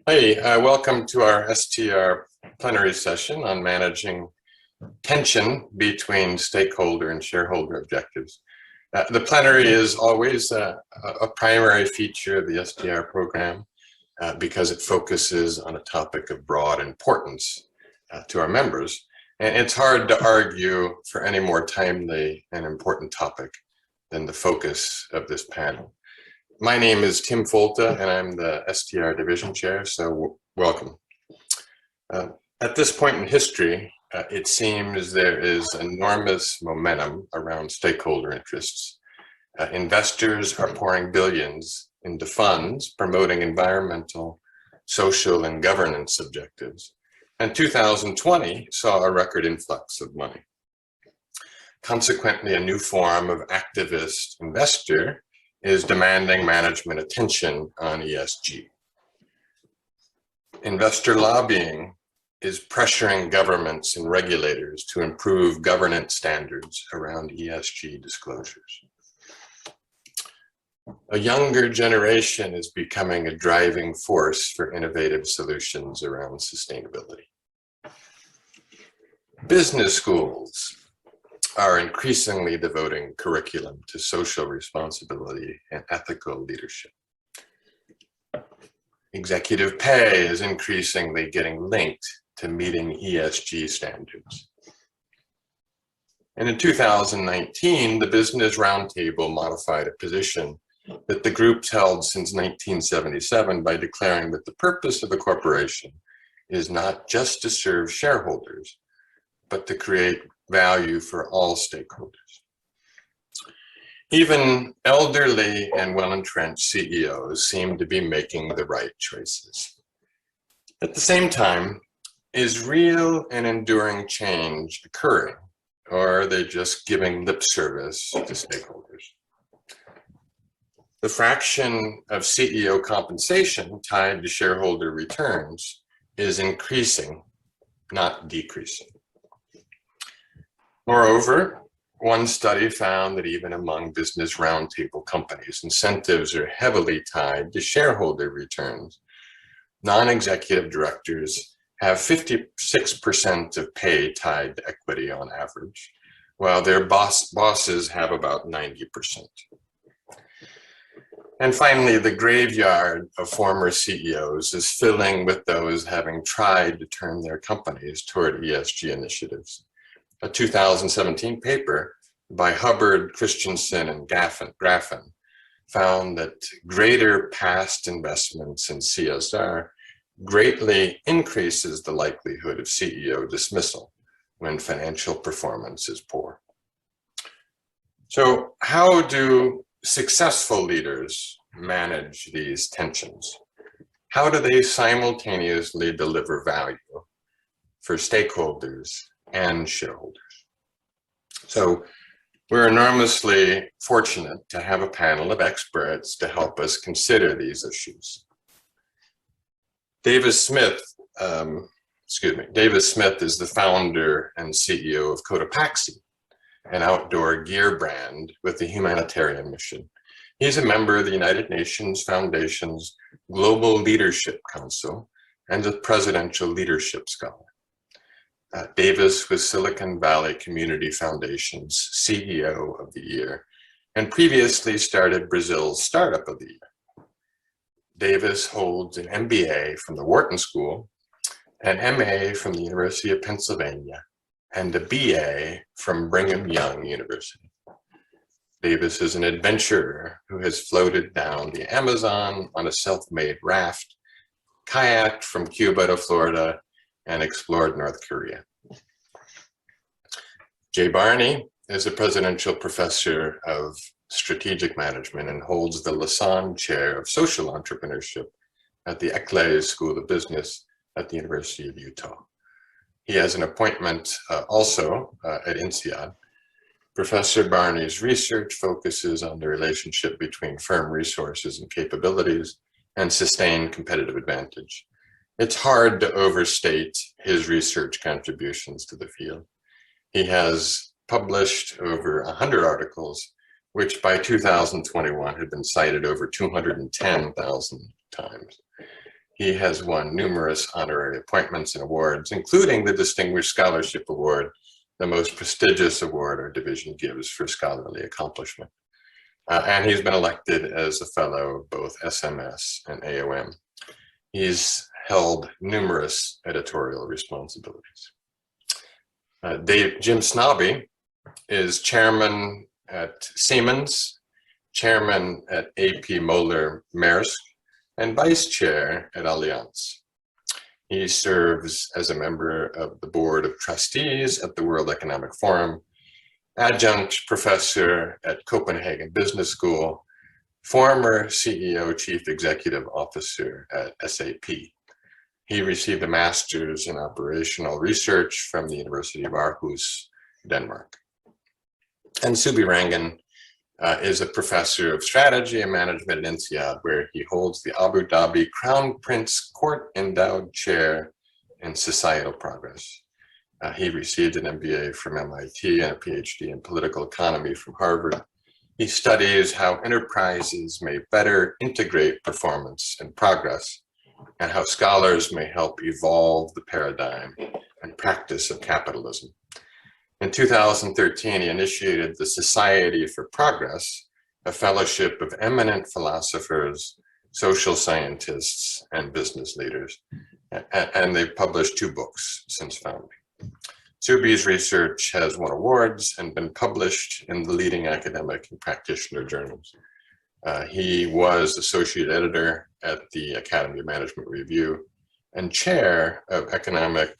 Hey, welcome to our STR plenary session on managing tension between stakeholder and shareholder objectives. The plenary is always a primary feature of the STR program because it focuses on a topic of broad importance to our members. And it's hard to argue for any more timely and important topic than the focus of this panel. My name is Tim Folta, and I'm the STR Division Chair, so welcome. At this point in history, it seems there is enormous momentum around stakeholder interests. Investors are pouring billions into funds promoting environmental, social, and governance objectives. And 2020 saw a record influx of money. Consequently, a new form of activist investor is demanding management attention on ESG. Investor lobbying is pressuring governments and regulators to improve governance standards around ESG disclosures. A younger generation is becoming a driving force for innovative solutions around sustainability. Business schools are increasingly devoting curriculum to social responsibility and ethical leadership. Executive pay is increasingly getting linked to meeting ESG standards. And in 2019, the Business Roundtable modified a position that the groups held since 1977 by declaring that the purpose of a corporation is not just to serve shareholders, but to create value for all stakeholders. Even elderly and well-entrenched CEOs seem to be making the right choices. At the same time, is real and enduring change occurring, or are they just giving lip service to stakeholders? The fraction of CEO compensation tied to shareholder returns is increasing, not decreasing. Moreover, one study found that even among Business Roundtable companies, incentives are heavily tied to shareholder returns. Non-executive directors have 56% of pay tied to equity on average, while their bosses have about 90%. And finally, the graveyard of former CEOs is filling with those having tried to turn their companies toward ESG initiatives. A 2017 paper by Hubbard, Christensen, and Graffin found that greater past investments in CSR greatly increases the likelihood of CEO dismissal when financial performance is poor. So how do successful leaders manage these tensions? How do they simultaneously deliver value for stakeholders and shareholders? So we're enormously fortunate to have a panel of experts to help us consider these issues. Davis Smith is the founder and CEO of Cotopaxi, an outdoor gear brand with a humanitarian mission. He's a member of the United Nations Foundation's Global Leadership Council and a Presidential Leadership Scholar. Davis was Silicon Valley Community Foundation's CEO of the Year and previously started Brazil's Startup of the Year. Davis holds an MBA from the Wharton School, an MA from the University of Pennsylvania, and a BA from Brigham Young University. Davis is an adventurer who has floated down the Amazon on a self-made raft, kayaked from Cuba to Florida, and explored North Korea. Jay Barney is a presidential professor of strategic management and holds the Lassonde Chair of Social Entrepreneurship at the Eccles School of Business at the University of Utah. He has an appointment also at INSEAD. Professor Barney's research focuses on the relationship between firm resources and capabilities and sustained competitive advantage. It's hard to overstate his research contributions to the field. He has published over 100 articles, which by 2021 had been cited over 210,000 times. He has won numerous honorary appointments and awards, including the Distinguished Scholarship Award, the most prestigious award our division gives for scholarly accomplishment. And he's been elected as a fellow of both SMS and AOM. He's held numerous editorial responsibilities. Jim Snabe is chairman at Siemens, chairman at AP Moller Maersk, and vice chair at Allianz. He serves as a member of the board of trustees at the World Economic Forum, adjunct professor at Copenhagen Business School, former CEO, Chief Executive Officer at SAP. He received a master's in operational research from the University of Aarhus, Denmark. And Subi Rangan is a professor of strategy and management at INSEAD, where he holds the Abu Dhabi Crown Prince Court Endowed Chair in Societal Progress. He received an MBA from MIT and a PhD in political economy from Harvard. He studies how enterprises may better integrate performance and progress, and how scholars may help evolve the paradigm and practice of capitalism. In 2013, he initiated the Society for Progress, a fellowship of eminent philosophers, social scientists, and business leaders. And they've published 2 books since founding. Subi's research has won awards and been published in the leading academic and practitioner journals. He was associate editor at the Academy of Management Review and chair of economic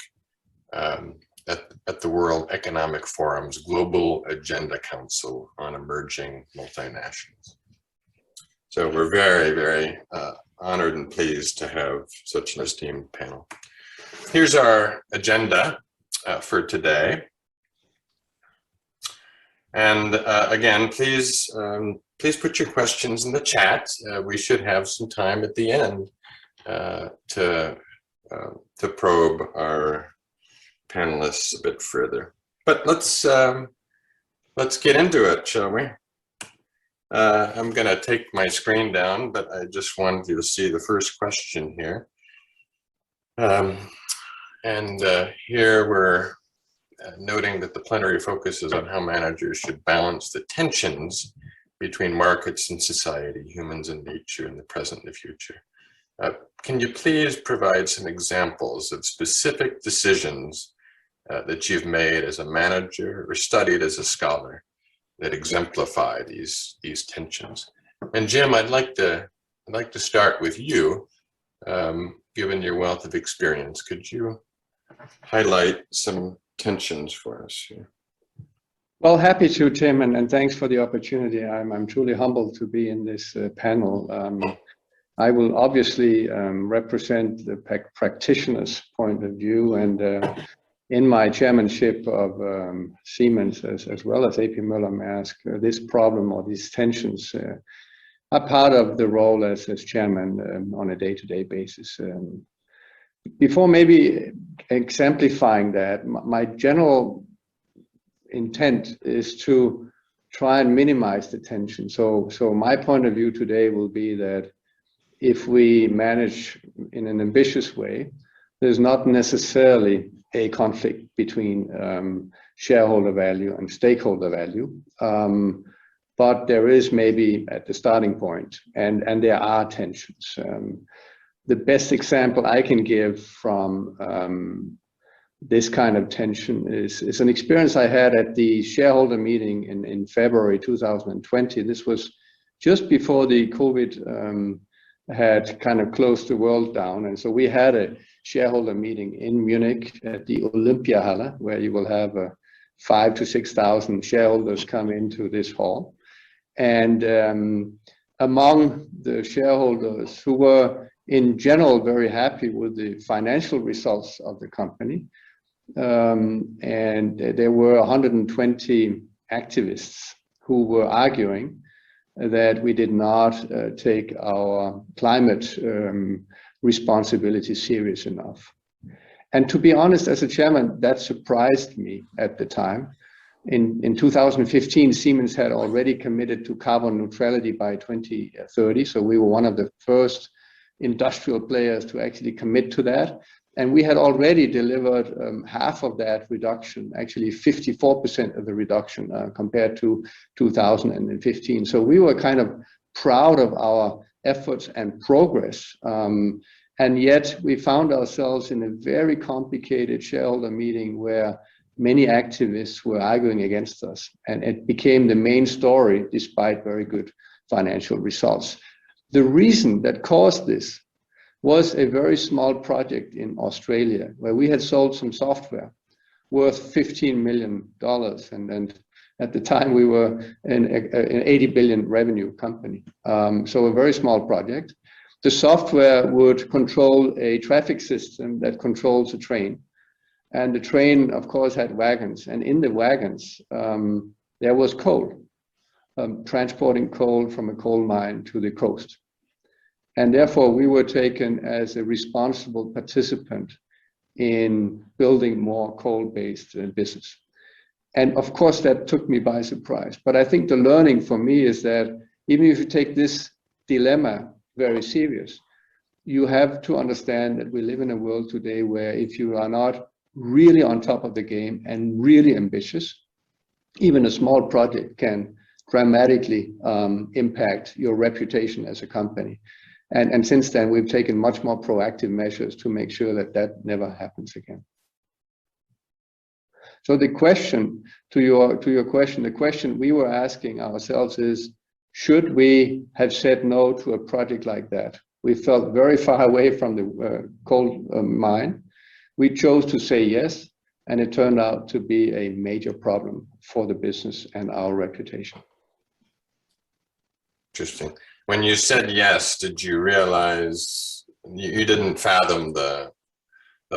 at the World Economic Forum's Global Agenda Council on Emerging Multinationals. So we're very, very honored and pleased to have such an esteemed panel. Here's our agenda for today. And again, please put your questions in the chat. We should have some time at the end to probe our panelists a bit further. But let's get into it, shall we? I'm going to take my screen down, but I just wanted you to see the first question here. Here we're noting that the plenary focuses on how managers should balance the tensions between markets and society, humans and nature, in the present and the future. Can you please provide some examples of specific decisions that you've made as a manager or studied as a scholar that exemplify these tensions? And Jim, I'd like to start with you, given your wealth of experience. Could you highlight some tensions for us here? Well, happy to, Tim, and thanks for the opportunity. I'm truly humbled to be in this panel. I will obviously represent the practitioner's point of view, and in my chairmanship of Siemens as well as AP Møller Maersk, this problem or these tensions are part of the role as chairman on a day-to-day basis. Before maybe exemplifying that, my general intent is to try and minimize the tension. So my point of view today will be that if we manage in an ambitious way, there's not necessarily a conflict between shareholder value and stakeholder value, but there is maybe at the starting point, and there are tensions. The best example I can give from this kind of tension is an experience I had at the shareholder meeting in February 2020. This was just before the COVID had kind of closed the world down, and so we had a shareholder meeting in Munich at the Olympiahalle, where you will have 5,000 to 6,000 shareholders come into this hall. And among the shareholders who were in general very happy with the financial results of the company, and there were 120 activists who were arguing that we did not take our climate responsibility serious enough. And to be honest, as a chairman, that surprised me at the time. In 2015, Siemens had already committed to carbon neutrality by 2030, so we were one of the first industrial players to actually commit to that. And we had already delivered half of that reduction, actually 54% of the reduction compared to 2015. So we were kind of proud of our efforts and progress. And yet we found ourselves in a very complicated shareholder meeting where many activists were arguing against us. And it became the main story despite very good financial results. The reason that caused this was a very small project in Australia where we had sold some software worth $15 million. And at the time we were an 80 billion revenue company. So a very small project. The software would control a traffic system that controls a train. And the train, of course, had wagons. And in the wagons, there was coal, transporting coal from a coal mine to the coast. And therefore, we were taken as a responsible participant in building more coal-based business. And of course, that took me by surprise. But I think the learning for me is that even if you take this dilemma very serious, you have to understand that we live in a world today where if you are not really on top of the game and really ambitious, even a small project can dramatically impact your reputation as a company. And since then, we've taken much more proactive measures to make sure that that never happens again. So the question to your question, the question we were asking ourselves is, should we have said no to a project like that? We felt very far away from the coal mine. We chose to say yes, and it turned out to be a major problem for the business and our reputation. Interesting. When you said yes, did you realize you didn't fathom the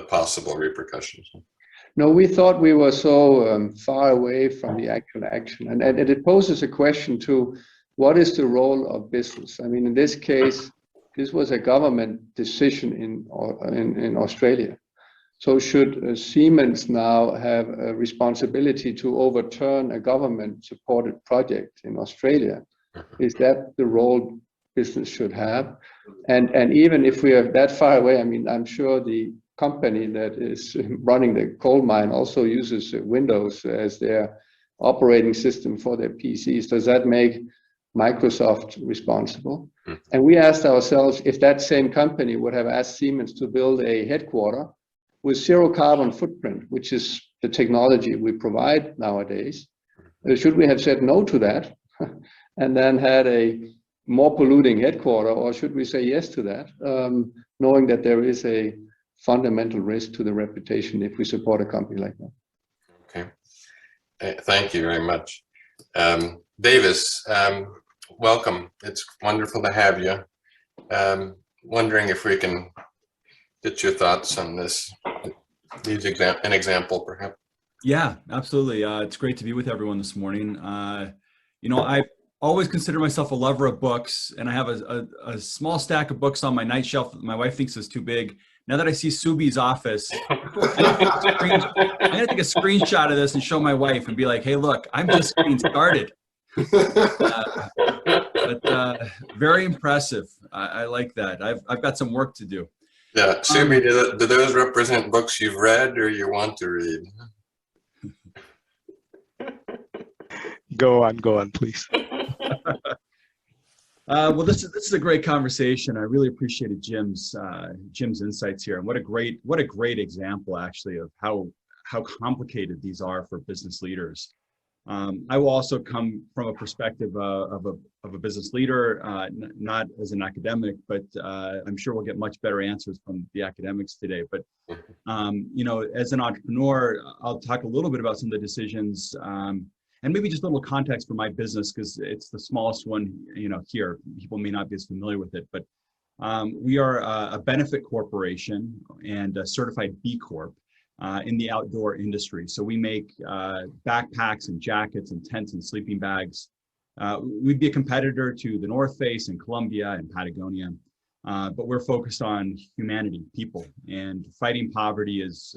possible repercussions? No, we thought we were so far away from the actual action. And it poses a question to what is the role of business? I mean, in this case, this was a government decision in Australia. So should Siemens now have a responsibility to overturn a government-supported project in Australia? Is that the role business should have? And even if we are that far away, I mean, I'm sure the company that is running the coal mine also uses Windows as their operating system for their PCs. Does that make Microsoft responsible? And we asked ourselves if that same company would have asked Siemens to build a headquarter with zero carbon footprint, which is the technology we provide nowadays. Should we have said no to that and then had a more polluting headquarter, or should we say yes to that, knowing that there is a fundamental risk to the reputation if we support a company like that? Okay, thank you very much. Davis, welcome. It's wonderful to have you. Wondering if we can get your thoughts on this, an example perhaps. Yeah, absolutely. It's great to be with everyone this morning. You know, I always consider myself a lover of books, and I have a small stack of books on my night shelf that my wife thinks is too big. Now that I see Subi's office, I'm gonna take a screenshot of this and show my wife and be like, hey, look, I'm just getting started. But very impressive. I like that. I've got some work to do. Yeah, Subi, do those represent books you've read or you want to read? Go on, please. Well, this is a great conversation. I really appreciated Jim's insights here, and what a great example actually of how complicated these are for business leaders. I will also come from a perspective of a business leader, not as an academic, but I'm sure we'll get much better answers from the academics today. But you know, as an entrepreneur, I'll talk a little bit about some of the decisions. And maybe just a little context for my business, because it's the smallest one, you know, here. People may not be as familiar with it, but we are a benefit corporation and a certified B Corp in the outdoor industry. So we make backpacks and jackets and tents and sleeping bags. We'd be a competitor to the North Face and Columbia and Patagonia, but we're focused on humanity, people, and fighting poverty is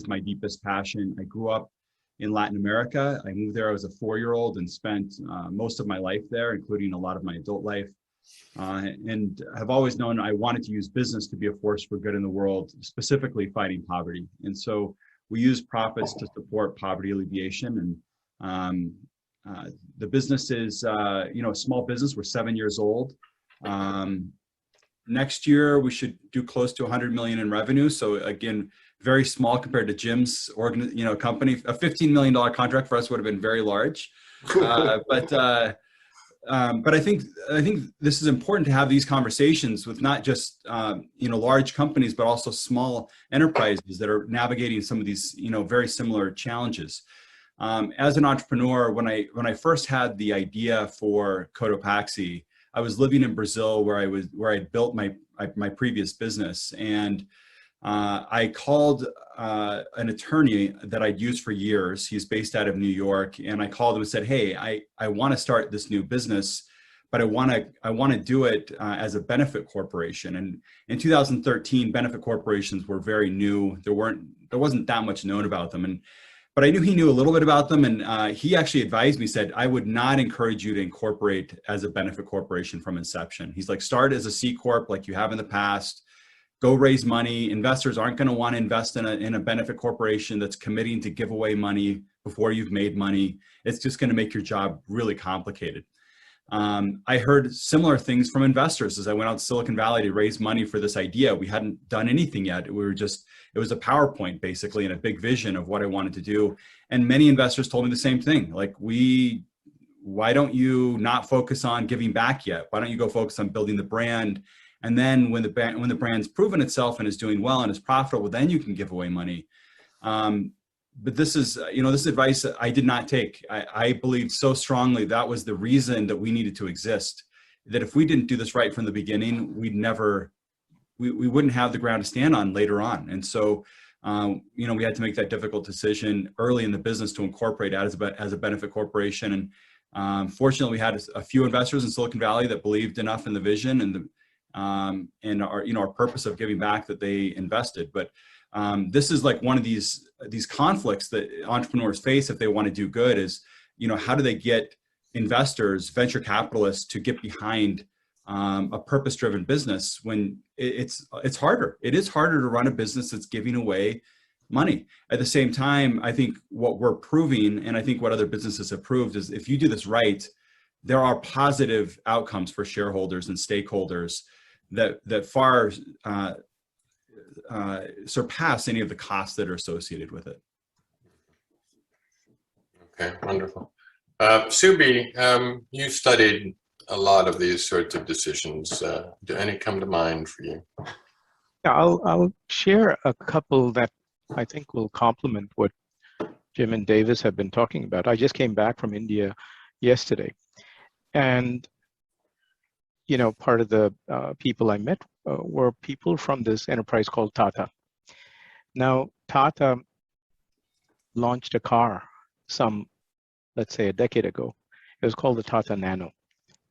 my deepest passion. I grew up in Latin America. I moved there as a 4-year-old and spent most of my life there, including a lot of my adult life. and have always known I wanted to use business to be a force for good in the world, specifically fighting poverty. And so we use profits to support poverty alleviation. And the business is, a small business. We're 7 years old. Next year, we should do close to 100 million in revenue. So again, very small compared to Jim's company. A $15 million contract for us would have been very large. But I think this is important to have these conversations with not just large companies, but also small enterprises that are navigating some of these very similar challenges. As an entrepreneur, when I first had the idea for Cotopaxi, I was living in Brazil where I built my previous business, and I called an attorney that I'd used for years. He's based out of New York, and I called him and said, "Hey, I want to start this new business, but I want to do it as a benefit corporation." And in 2013, benefit corporations were very new. There wasn't that much known about them, but I knew he knew a little bit about them, and he actually advised me, said, "I would not encourage you to incorporate as a benefit corporation from inception." He's like, "Start as a C Corp like you have in the past. Go raise money. Investors aren't going to want to invest in a benefit corporation that's committing to give away money before you've made money. It's just going to make your job really complicated." I heard similar things from investors as I went out to Silicon Valley to raise money for this idea. We hadn't done anything yet. It was a PowerPoint basically and a big vision of what I wanted to do. And many investors told me the same thing. Like, why don't you not focus on giving back yet? Why don't you go focus on building the brand? And then when the brand's proven itself and is doing well and is profitable, then you can give away money. But this is advice that I did not take. I believed so strongly that was the reason that we needed to exist. That if we didn't do this right from the beginning, we wouldn't have the ground to stand on later on. And so, we had to make that difficult decision early in the business to incorporate as a benefit corporation. And fortunately, we had a few investors in Silicon Valley that believed enough in the vision and our purpose of giving back that they invested. But this is like one of these conflicts that entrepreneurs face if they want to do good is, how do they get investors, venture capitalists to get behind a purpose-driven business when it's harder. It is harder to run a business that's giving away money. At the same time, I think what we're proving, and I think what other businesses have proved, is if you do this right, there are positive outcomes for shareholders and stakeholders that far surpass any of the costs that are associated with it. Okay, wonderful. Subi, you studied a lot of these sorts of decisions. Do any come to mind for you? Yeah, I'll share a couple that I think will complement what Jim and Davis have been talking about. I just came back from India yesterday, and part of the people I met were people from this enterprise called Tata. Now, Tata launched a car let's say a decade ago. It was called the Tata Nano.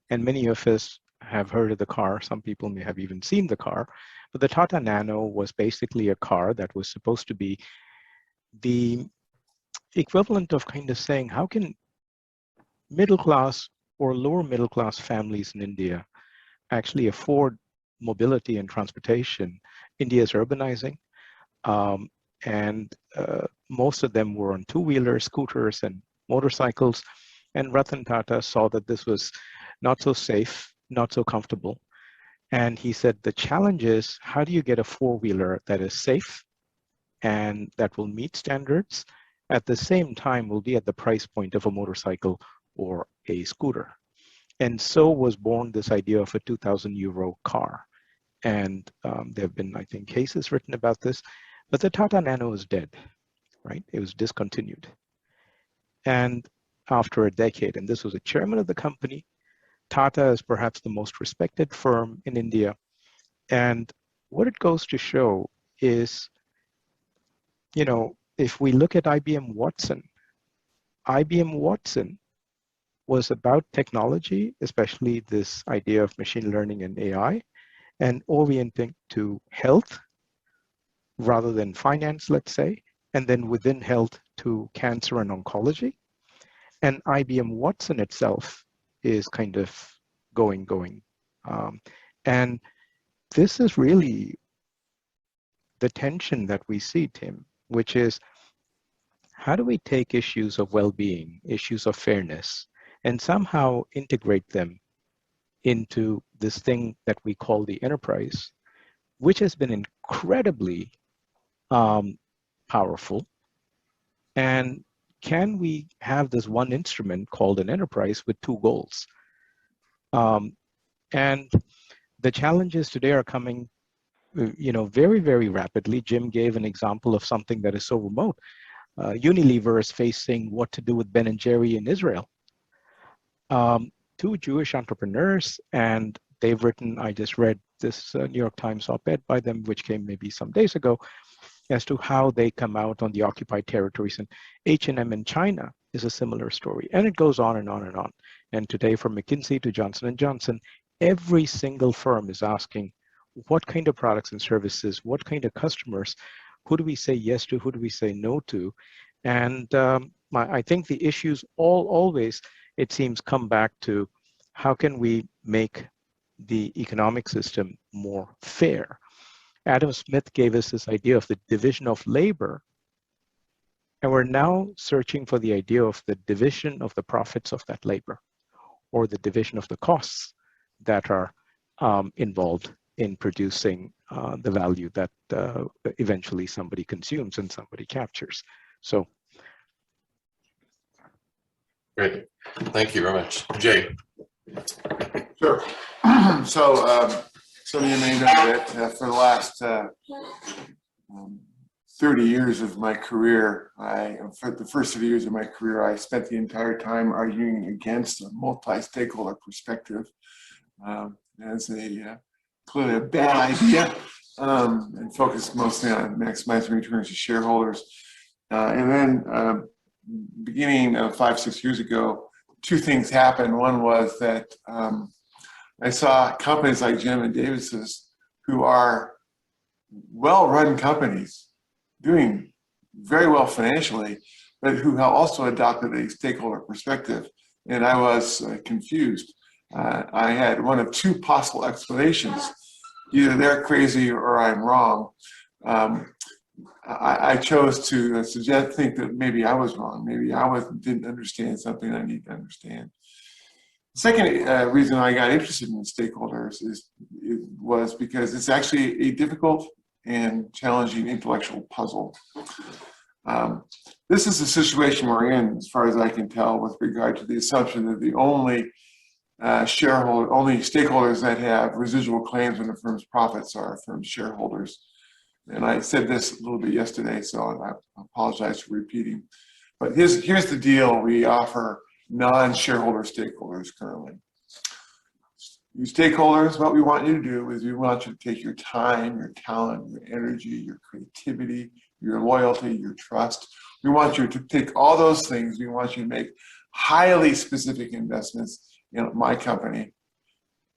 And many of us have heard of the car. Some people may have even seen the car. But the Tata Nano was basically a car that was supposed to be the equivalent of kind of saying, how can middle class or lower middle class families in India actually afford mobility and transportation? India is urbanizing, and most of them were on two-wheelers, scooters, and motorcycles. And Ratan Tata saw that this was not so safe, not so comfortable. And he said, the challenge is, how do you get a four-wheeler that is safe and that will meet standards, at the same time will be at the price point of a motorcycle or a scooter? And so was born this idea of a 2,000 euro car. And there have been, I think, cases written about this, but the Tata Nano is dead, right? It was discontinued. And after a decade, and this was a chairman of the company, Tata is perhaps the most respected firm in India. And what it goes to show is, if we look at IBM Watson was about technology, especially this idea of machine learning and AI, and orienting to health rather than finance, let's say, and then within health to cancer and oncology. And IBM Watson itself is kind of going And this is really the tension that we see, Tim, which is how do we take issues of well-being, issues of fairness, and somehow integrate them into this thing that we call the enterprise, which has been incredibly powerful. And can we have this one instrument called an enterprise with two goals? And the challenges today are coming, very, very rapidly. Jim gave an example of something that is so remote. Unilever is facing what to do with Ben and Jerry in Israel. Two Jewish entrepreneurs, and they've written, I just read this New York Times op-ed by them, which came maybe some days ago, as to how they come out on the occupied territories. And H&M in China is a similar story. And it goes on and on and on. And today, from McKinsey to Johnson & Johnson, every single firm is asking, what kind of products and services, what kind of customers, who do we say yes to, who do we say no to? And I think the issues always, it seems, come back to how can we make the economic system more fair? Adam Smith gave us this idea of the division of labor, and we're now searching for the idea of the division of the profits of that labor, or the division of the costs that are involved in producing the value that eventually somebody consumes and somebody captures. So. Great. Thank you very much. Jay. Sure. So some of you may know that for the last 30 years of my career, for the first 30 years of my career, I spent the entire time arguing against a multi-stakeholder perspective as a clearly a bad idea, and focused mostly on maximizing returns to shareholders. And then beginning 5-6 years ago, two things happened. One was that I saw companies like Jim and Davis's, who are well-run companies, doing very well financially, but who have also adopted a stakeholder perspective. And I was confused. I had one of two possible explanations. Either they're crazy or I'm wrong. I chose to think that maybe I was wrong. Maybe I didn't understand something I need to understand. The second reason I got interested in stakeholders was because it's actually a difficult and challenging intellectual puzzle. This is the situation we're in, as far as I can tell, with regard to the assumption that the only stakeholders that have residual claims on a firm's profits are a firm's shareholders. And I said this a little bit yesterday, so I apologize for repeating. But here's the deal we offer non-shareholder stakeholders currently. You stakeholders, what we want you to do is we want you to take your time, your talent, your energy, your creativity, your loyalty, your trust. We want you to take all those things. We want you to make highly specific investments in my company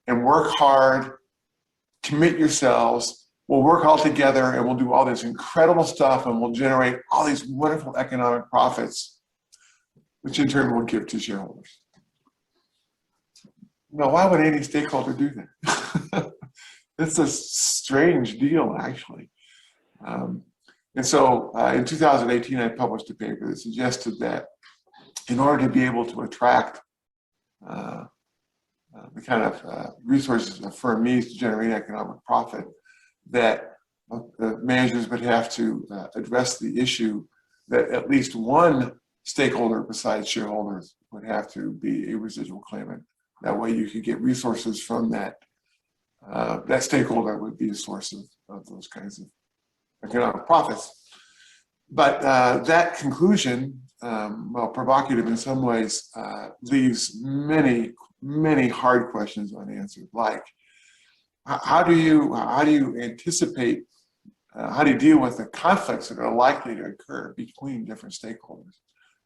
and work hard, commit yourselves. We'll work all together and we'll do all this incredible stuff and we'll generate all these wonderful economic profits, which in turn will give to shareholders. Now, why would any stakeholder do that? It's a strange deal, actually. And so in 2018, I published a paper that suggested that in order to be able to attract the kind of resources a firm needs to generate economic profit, that managers would have to address the issue that at least one stakeholder besides shareholders would have to be a residual claimant. That way you could get resources from that. That stakeholder would be a source of those kinds of economic profits. But that conclusion, while provocative in some ways, leaves many, many hard questions unanswered. Like, how do you anticipate, how do you deal with the conflicts that are likely to occur between different stakeholders,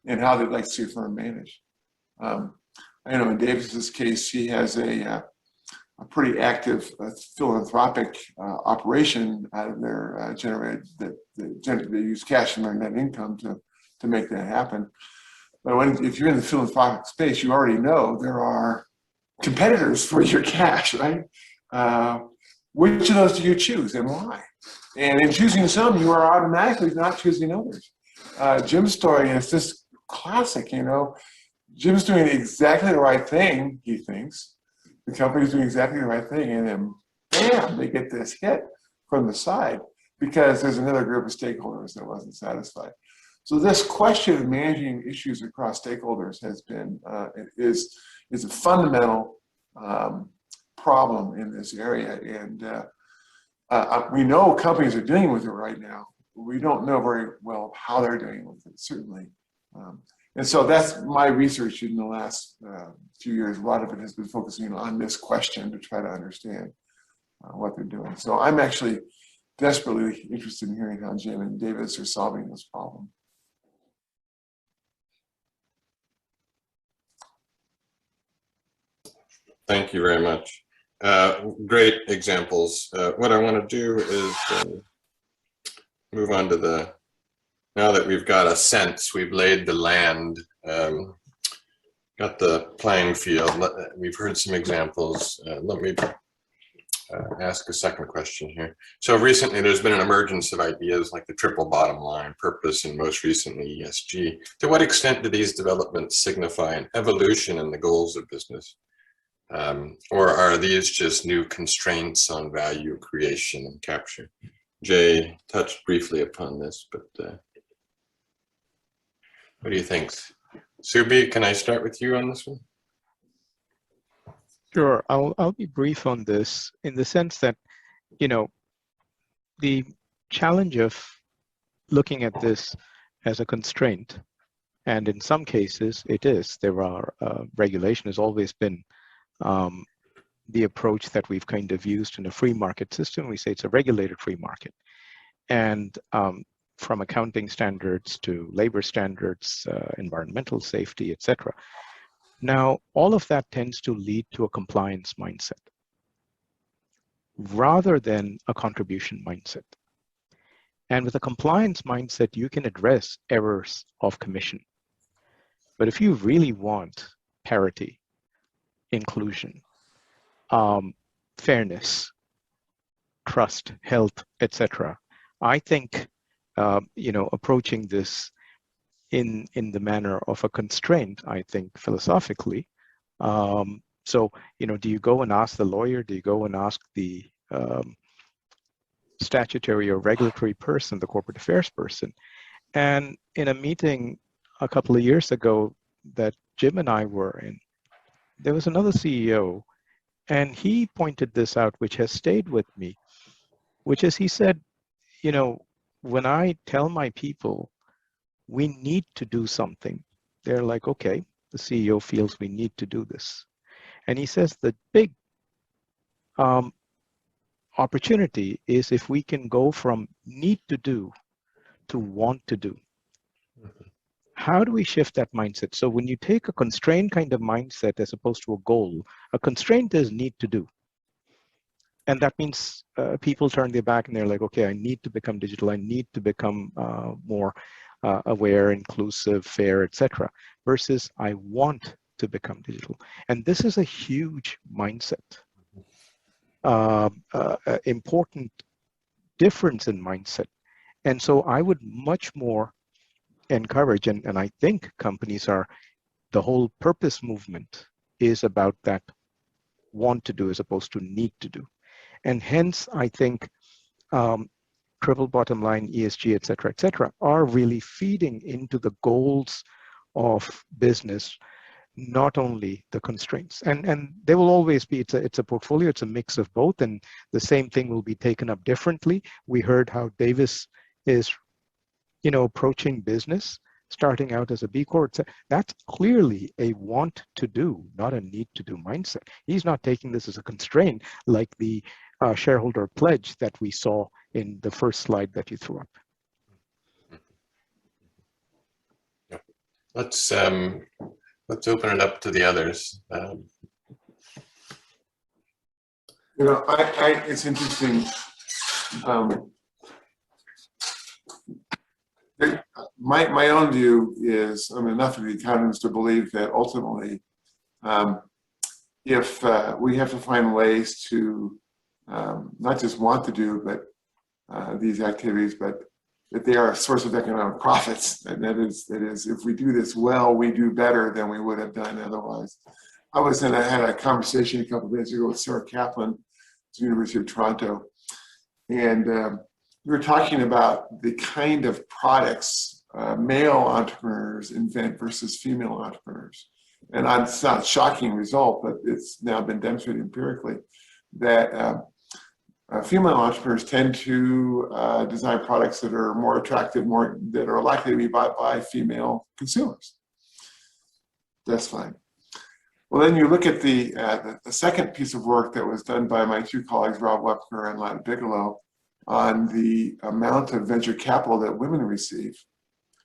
and how they'd like to see a firm manage? I know in Davis's case, he has a pretty active philanthropic operation out of their they use cash from their net income to make that happen. But if you're in the philanthropic space, you already know there are competitors for your cash, right? Which of those do you choose and why? And in choosing some, you are automatically not choosing others. Jim's story is just classic, you know. Jim's doing exactly the right thing, he thinks. The company's doing exactly the right thing, and then bam, they get this hit from the side because there's another group of stakeholders that wasn't satisfied. So this question of managing issues across stakeholders has been, is a fundamental problem in this area. And we know companies are dealing with it right now. We don't know very well how they're dealing with it, certainly. And so that's my research in the last few years. A lot of it has been focusing on this question to try to understand what they're doing. So I'm actually desperately interested in hearing how Jim and Davis are solving this problem. Thank you very much. Great examples. What I want to do is move on to the, now that we've got a sense, we've laid the land, got the playing field, we've heard some examples. Let me ask a second question here. So recently there's been an emergence of ideas like the triple bottom line, purpose, and most recently ESG. To what extent do these developments signify an evolution in the goals of business? Or are these just new constraints on value creation and capture? Jay touched briefly upon this, but what do you think? Subi, can I start with you on this one? Sure, I'll be brief on this in the sense that, you know, the challenge of looking at this as a constraint, and in some cases it is, there are, regulation has always been the approach that we've kind of used in a free market system. We say it's a regulated free market. And from accounting standards to labor standards, environmental safety, etc. Now, all of that tends to lead to a compliance mindset rather than a contribution mindset. And with a compliance mindset, you can address errors of commission. But if you really want parity, inclusion, fairness, trust, health, etc., I think you know, approaching this in the manner of a constraint, I think philosophically. So, you know, do you go and ask the lawyer? Do you go and ask the statutory or regulatory person, the corporate affairs person? And in a meeting a couple of years ago that Jim and I were in, there was another CEO, and he pointed this out, which has stayed with me, which is he said, you know, when I tell my people we need to do something, they're like, okay, the CEO feels we need to do this. And he says the big opportunity is if we can go from need to do to want to do. How do we shift that mindset? So when you take a constrained kind of mindset as opposed to a goal, a constraint is need to do. And that means people turn their back and they're like, okay, I need to become digital. I need to become more aware, inclusive, fair, etc. Versus I want to become digital. And this is a huge mindset, important difference in mindset. And so I would much more encourage, and I think companies are, the whole purpose movement is about that want to do as opposed to need to do. And hence, I think triple bottom line, ESG, et cetera, are really feeding into the goals of business, not only the constraints. And there will always be, it's a portfolio, it's a mix of both, and the same thing will be taken up differently. We heard how Davis is, you know, approaching business, starting out as a B Corp. That's clearly a want to do, not a need to do mindset. He's not taking this as a constraint like the shareholder pledge that we saw in the first slide that you threw up. Let's open it up to the others. You know, it's interesting. My own view is, I'm enough of the economist to believe that ultimately if we have to find ways to not just want to do these activities, but that they are a source of economic profits. And that is, if we do this well, we do better than we would have done otherwise. I had a conversation a couple of days ago with Sarah Kaplan at the University of Toronto. And we were talking about the kind of products male entrepreneurs invent versus female entrepreneurs. And it's not a shocking result, but it's now been demonstrated empirically that female entrepreneurs tend to design products that are more attractive, that are likely to be bought by female consumers. That's fine. Well, then you look at the second piece of work that was done by my two colleagues, Rob Wepker and Lana Bigelow, on the amount of venture capital that women receive.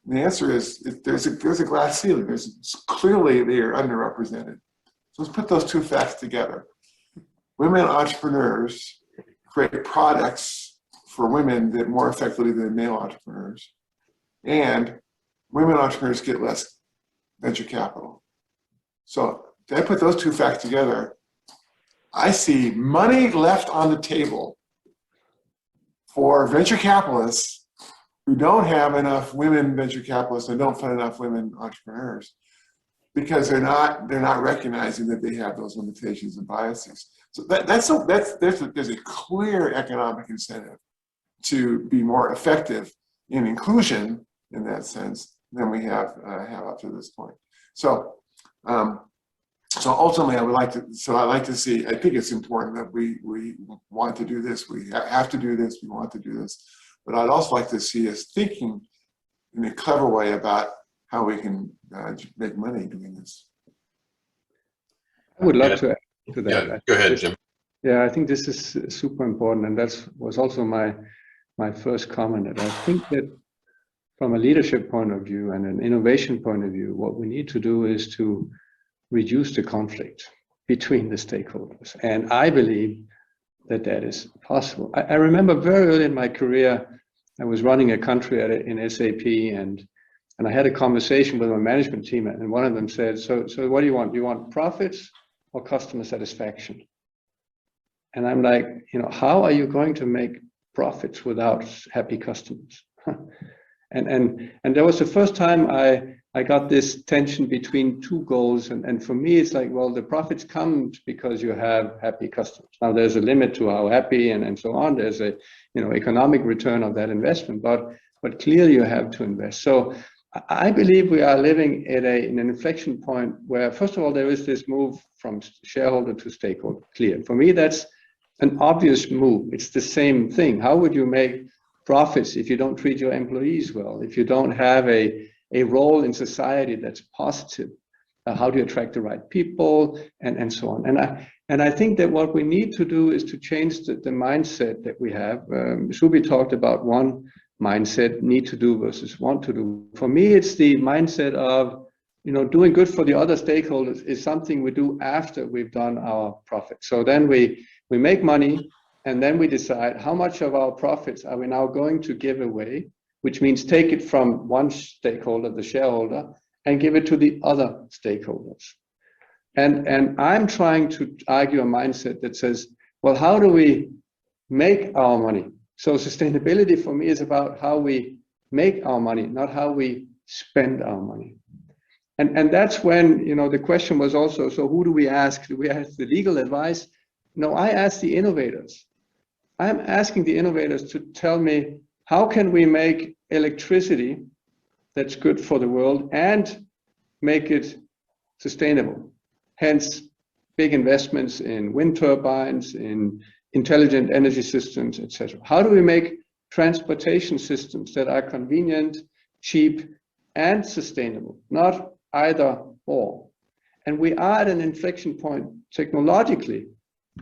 And the answer is there's a glass ceiling. Clearly they are underrepresented. So let's put those two facts together. Women entrepreneurs create products for women that more effectively than male entrepreneurs, and women entrepreneurs get less venture capital. So if I put those two facts together, I see money left on the table for venture capitalists who don't have enough women venture capitalists and don't fund enough women entrepreneurs because they're not recognizing that they have those limitations and biases. So there's a clear economic incentive to be more effective in inclusion in that sense than we have up to this point. So ultimately, I like to see. I think it's important that we want to do this. We have to do this. We want to do this. But I'd also like to see us thinking in a clever way about how we can make money doing this. I would love to add to that. Yeah, go ahead, Jim. Yeah, I think this is super important, and that was also my first comment. And I think that from a leadership point of view and an innovation point of view, what we need to do is to reduce the conflict between the stakeholders. And I believe that is possible. I remember very early in my career, I was running a country in SAP, and I had a conversation with my management team, and one of them said, so what do you want? Do you want profits or customer satisfaction? And I'm like, how are you going to make profits without happy customers? and that was the first time I got this tension between two goals. And for me, it's like, well, the profits come because you have happy customers. Now there's a limit to how happy and so on. There's a, economic return of that investment, but clearly you have to invest. So I believe we are living at an inflection point where, first of all, there is this move from shareholder to stakeholder, clear. For me, that's an obvious move. It's the same thing. How would you make profits if you don't treat your employees well, if you don't have a role in society that's positive? How do you attract the right people, and so on? And I think that what we need to do is to change the mindset that we have. Subi talked about one mindset, need to do versus want to do. For me, it's the mindset of, doing good for the other stakeholders is something we do after we've done our profit. So then we make money, and then we decide how much of our profits are we now going to give away, which means take it from one stakeholder, the shareholder, and give it to the other stakeholders. And I'm trying to argue a mindset that says, well, how do we make our money? So sustainability for me is about how we make our money, not how we spend our money. And that's when, the question was also, so who do we ask? Do we ask the legal advice? No, I ask the innovators. I'm asking the innovators to tell me, how can we make electricity that's good for the world and make it sustainable? Hence, big investments in wind turbines, in intelligent energy systems, etc. How do we make transportation systems that are convenient, cheap, and sustainable? Not either or. And we are at an inflection point technologically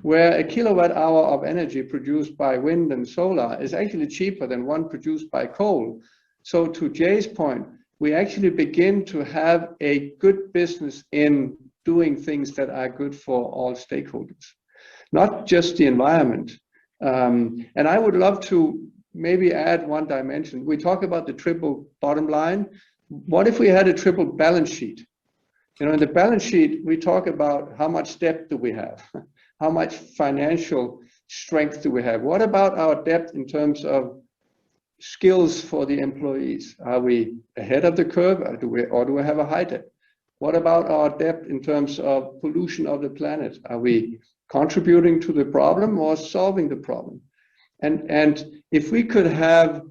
where a kilowatt hour of energy produced by wind and solar is actually cheaper than one produced by coal. So to Jay's point, we actually begin to have a good business in doing things that are good for all stakeholders, not just the environment. And I would love to maybe add one dimension. We talk about the triple bottom line. What if we had a triple balance sheet? In the balance sheet, we talk about how much debt do we have? How much financial strength do we have? What about our debt in terms of skills for the employees? Are we ahead of the curve, or do we have a high debt? What about our debt in terms of pollution of the planet? Are we contributing to the problem or solving the problem? And if we could have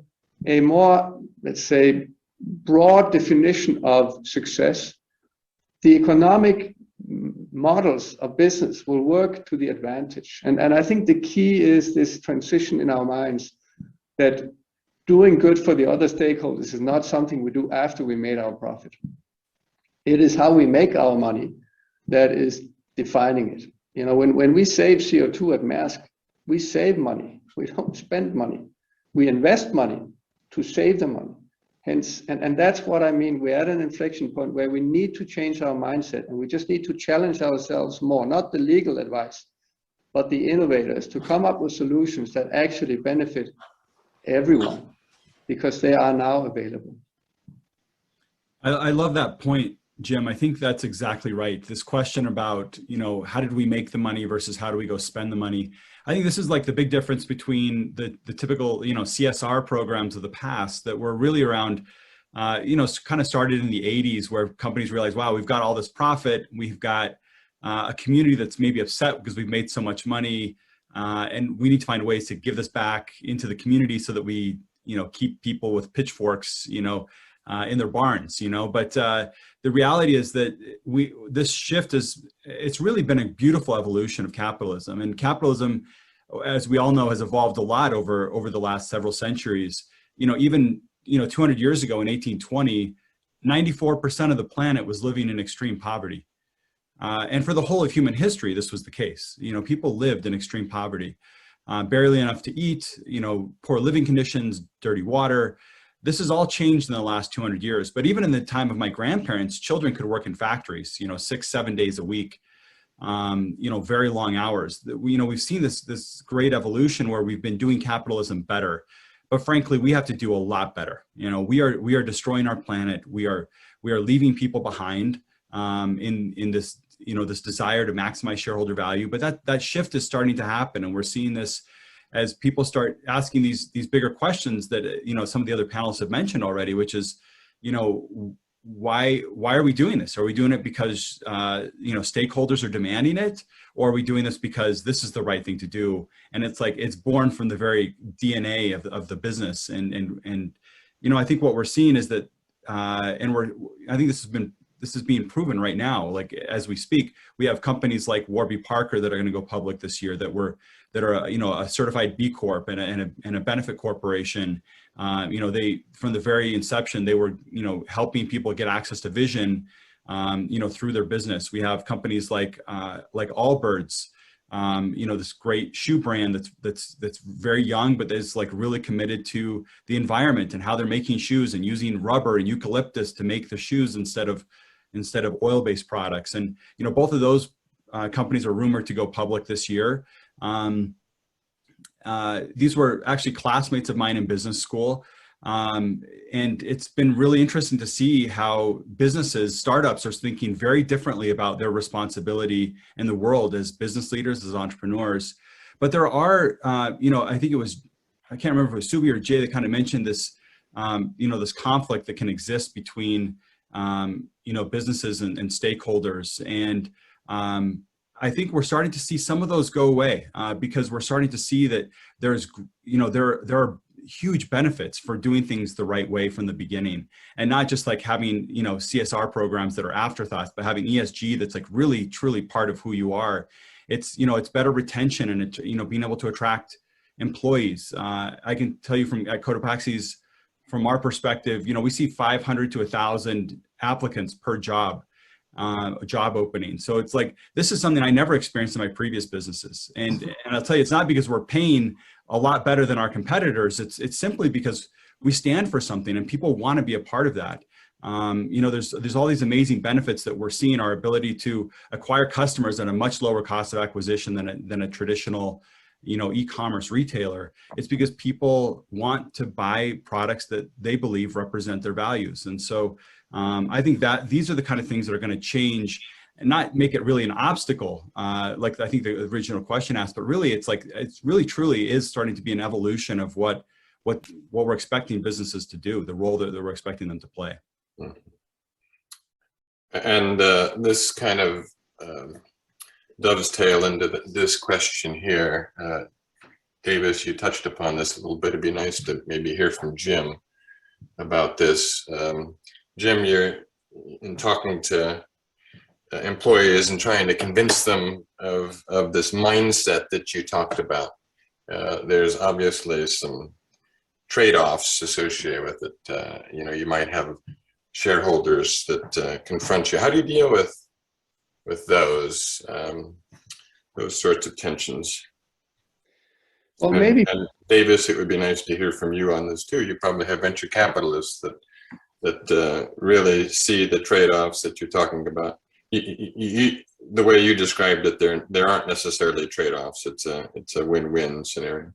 a more, let's say, broad definition of success, the economic models of business will work to the advantage. And I think the key is this transition in our minds that doing good for the other stakeholders is not something we do after we made our profit. It is how we make our money that is defining it. When we save CO2 at Maersk, we save money. We don't spend money. We invest money to save the money. Hence, and that's what I mean. We're at an inflection point where we need to change our mindset, and we just need to challenge ourselves more, not the legal advice, but the innovators, to come up with solutions that actually benefit everyone, because they are now available. I love that point, Jim. I think that's exactly right. This question about, how did we make the money versus how do we go spend the money? I think this is like the big difference between the typical, CSR programs of the past that were really around, kind of started in the 80s, where companies realized, wow, we've got all this profit. We've got a community that's maybe upset because we've made so much money. And we need to find ways to give this back into the community so that we, keep people with pitchforks, in their barns, but the reality is that this shift it's really been a beautiful evolution of capitalism, and capitalism, as we all know, has evolved a lot over the last several centuries. Even 200 years ago in 1820, 94% of the planet was living in extreme poverty. And for the whole of human history, this was the case. People lived in extreme poverty, barely enough to eat, poor living conditions, dirty water. This has all changed in the last 200 years. But even in the time of my grandparents, children could work in factories, 6-7 days a week, very long hours. We've seen this great evolution where we've been doing capitalism better. But frankly, we have to do a lot better. We are destroying our planet. We are leaving people behind in this, this desire to maximize shareholder value. But that shift is starting to happen, and we're seeing this as people start asking these bigger questions that some of the other panelists have mentioned already, which is, why are we doing this? Are we doing it because stakeholders are demanding it, or are we doing this because this is the right thing to do? And it's like it's born from the very DNA of the business. And I think what we're seeing is that, I think this is being proven right now. Like as we speak, we have companies like Warby Parker that are going to go public this year that are a certified B Corp and a benefit corporation. They, from the very inception, they were helping people get access to vision through their business. We have companies like Allbirds, this great shoe brand that's very young, but is like really committed to the environment and how they're making shoes and using rubber and eucalyptus to make the shoes instead of oil-based products. And both of those companies are rumored to go public this year. These were actually classmates of mine in business school. And it's been really interesting to see how startups are thinking very differently about their responsibility in the world as business leaders, as entrepreneurs. But there are, I think I can't remember if it was Subi or Jay that kind of mentioned this, this conflict that can exist between, businesses and stakeholders. And I think we're starting to see some of those go away because we're starting to see that there are huge benefits for doing things the right way from the beginning, and not just like having CSR programs that are afterthoughts, but having ESG that's like really truly part of who you are. It's it's better retention, and it's being able to attract employees. I can tell you at Cotopaxi's, from our perspective, we see 500 to 1,000 applicants per job opening. So it's like, this is something I never experienced in my previous businesses. And I'll tell you, it's not because we're paying a lot better than our competitors. It's simply because we stand for something and people want to be a part of that. There's all these amazing benefits that we're seeing, our ability to acquire customers at a much lower cost of acquisition than a traditional e-commerce retailer, it's because people want to buy products that they believe represent their values. And so I think that these are the kind of things that are going to change and not make it really an obstacle, like I think the original question asked, but really it's really truly is starting to be an evolution of what we're expecting businesses to do, the role that we're expecting them to play. And this kind of dovetail into this question here. Davis, you touched upon this a little bit. It'd be nice to maybe hear from Jim about this. Jim, you're in talking to employees and trying to convince them of this mindset that you talked about. There's obviously some trade-offs associated with it. You might have shareholders that confront you. How do you deal with those sorts of tensions? Well, maybe. And Davis, it would be nice to hear from you on this too. You probably have venture capitalists that really see the trade-offs that you're talking about. The way you described it, there aren't necessarily trade-offs. It's a win-win scenario.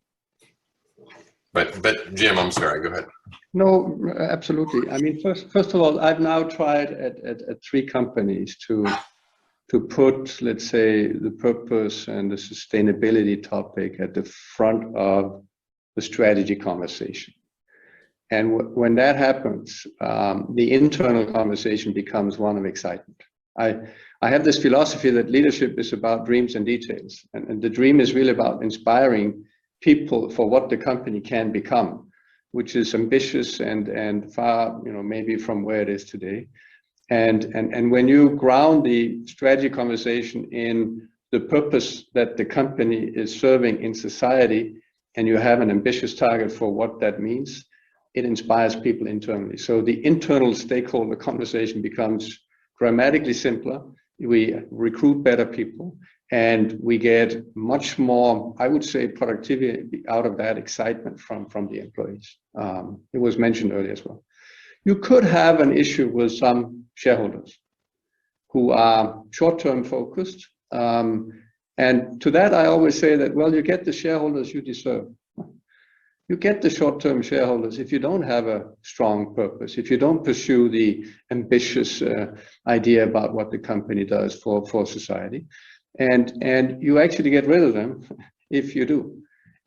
But Jim, I'm sorry. Go ahead. No, absolutely. I mean, first of all, I've now tried at 3 companies to put, let's say, the purpose and the sustainability topic at the front of the strategy conversation. And when that happens, the internal conversation becomes one of excitement. I have this philosophy that leadership is about dreams and details, and the dream is really about inspiring people for what the company can become, which is ambitious and far, maybe from where it is today. And when you ground the strategy conversation in the purpose that the company is serving in society, and you have an ambitious target for what that means, it inspires people internally. So the internal stakeholder conversation becomes dramatically simpler. We recruit better people, and we get much more, I would say, productivity out of that, excitement from the employees. It was mentioned earlier as well. You could have an issue with some shareholders who are short-term focused. And to that, I always say that, well, you get the shareholders you deserve. You get the short-term shareholders if you don't have a strong purpose, if you don't pursue the ambitious idea about what the company does for society. And you actually get rid of them if you do.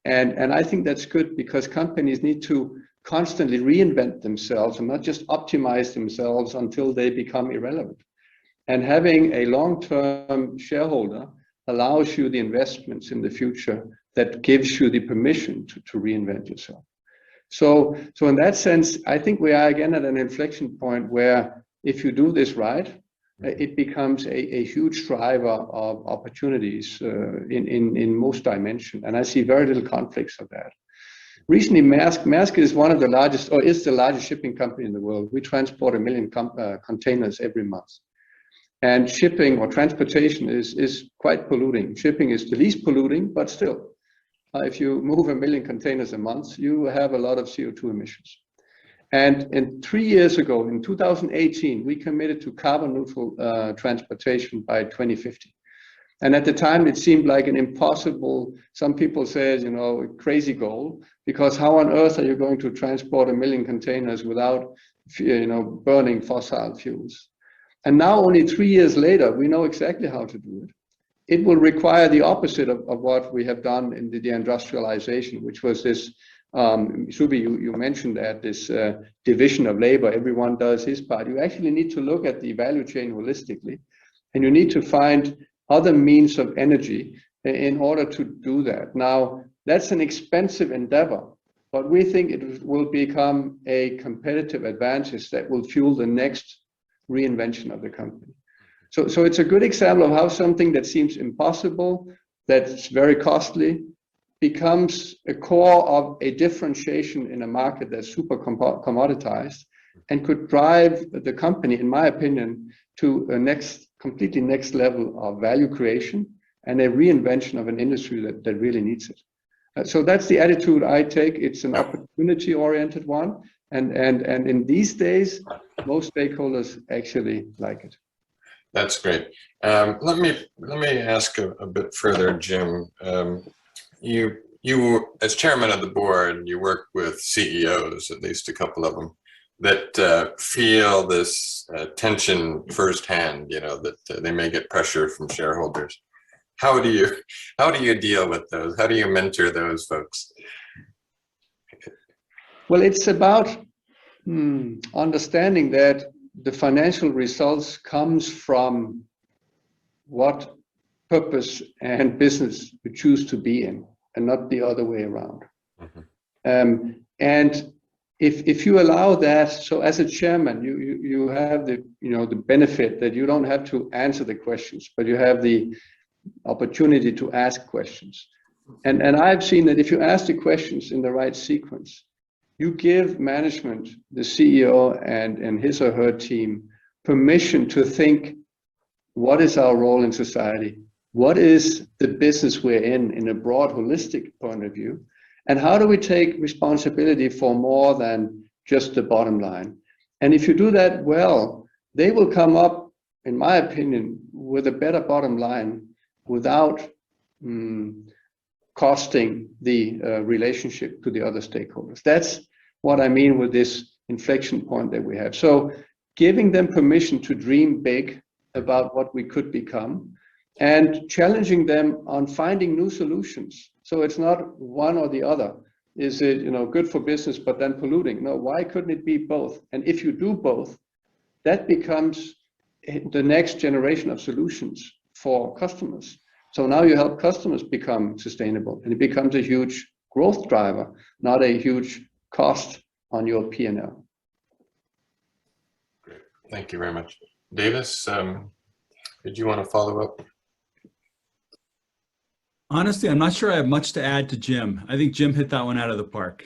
And I think that's good, because companies need to constantly reinvent themselves and not just optimize themselves until they become irrelevant. And having a long-term shareholder allows you the investments in the future that gives you the permission to reinvent yourself. So in that sense, I think we are again at an inflection point where if you do this right, it becomes a huge driver of opportunities in most dimensions. And I see very little conflicts of that. Recently, Maersk is one of the largest, or is the largest shipping company in the world. We transport 1 million containers every month. And shipping or transportation is quite polluting. Shipping is the least polluting, but still, if you move 1 million containers a month, you have a lot of CO2 emissions. And 3 years ago, in 2018, we committed to carbon neutral transportation by 2050. And at the time, it seemed like an impossible, some people said, a crazy goal, because how on earth are you going to transport 1 million containers without, burning fossil fuels? And now, only 3 years later, we know exactly how to do it. It will require the opposite of what we have done in the deindustrialization, which was this, Subi, you mentioned that, this division of labor, everyone does his part. You actually need to look at the value chain holistically, and you need to find other means of energy in order to do that. Now, that's an expensive endeavor, but we think it will become a competitive advantage that will fuel the next reinvention of the company. So it's a good example of how something that seems impossible, that's very costly, becomes a core of a differentiation in a market that's super commoditized, and could drive the company, in my opinion, to a completely next level of value creation and a reinvention of an industry that really needs it. So that's the attitude I take. It's an opportunity-oriented one, and in these days, most stakeholders actually like it. That's great. Let me ask a bit further, Jim. you as chairman of the board, you work with CEOs, at least a couple of them, that feel this tension firsthand. You know, that they may get pressure from shareholders. How do you deal with those? How do you mentor those folks? Well, it's about understanding that the financial results comes from what purpose and business you choose to be in, and not the other way around. Mm-hmm. And if you allow that, so as a chairman, you have the benefit that you don't have to answer the questions, but you have the opportunity to ask questions. And I've seen that if you ask the questions in the right sequence, you give management, the CEO and his or her team, permission to think, what is our role in society? What is the business we're in a broad, holistic point of view? And how do we take responsibility for more than just the bottom line? And if you do that well, they will come up, in my opinion, with a better bottom line without costing the relationship to the other stakeholders. That's what I mean with this inflection point that we have. So giving them permission to dream big about what we could become, and challenging them on finding new solutions. So it's not one or the other. Is it, good for business but then polluting? No, why couldn't it be both? And if you do both, that becomes the next generation of solutions for customers. So now you help customers become sustainable, and it becomes a huge growth driver, not a huge cost on your P&L. Great, thank you very much. Davis, did you want to follow up? Honestly, I'm not sure I have much to add to Jim. I think Jim hit that one out of the park.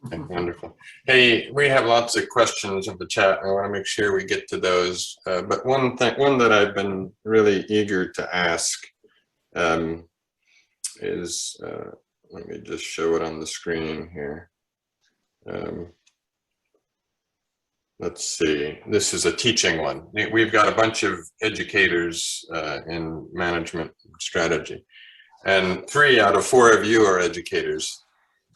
Okay, wonderful. Hey, we have lots of questions in the chat. I want to make sure we get to those. But one that I've been really eager to ask is, let me just show it on the screen here. Let's see, this is a teaching one. We've got a bunch of educators in management strategy, and 3 out of 4 of you are educators.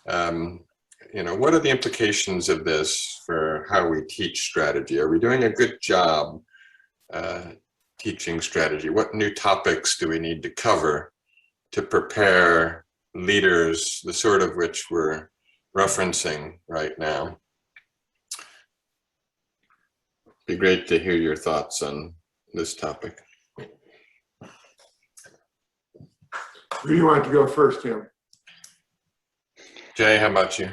What are the implications of this for how we teach strategy? Are we doing a good job teaching strategy? What new topics do we need to cover to prepare leaders, the sort of which we're referencing right now? Be great to hear your thoughts on this topic. Who do you want to go first, Tim? Jay, how about you?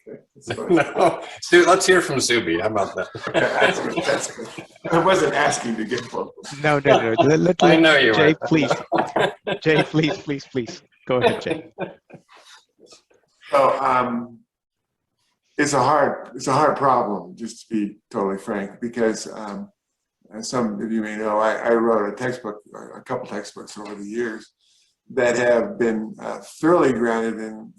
Okay, no, let's hear from Subi. How about that? That's good. That's good. I wasn't asking to get vocal. No. I know you Jay, were. please. Jay, please. Go ahead, Jay. So it's a hard problem, just to be totally frank, because as some of you may know, I wrote a couple textbooks over the years that have been thoroughly grounded in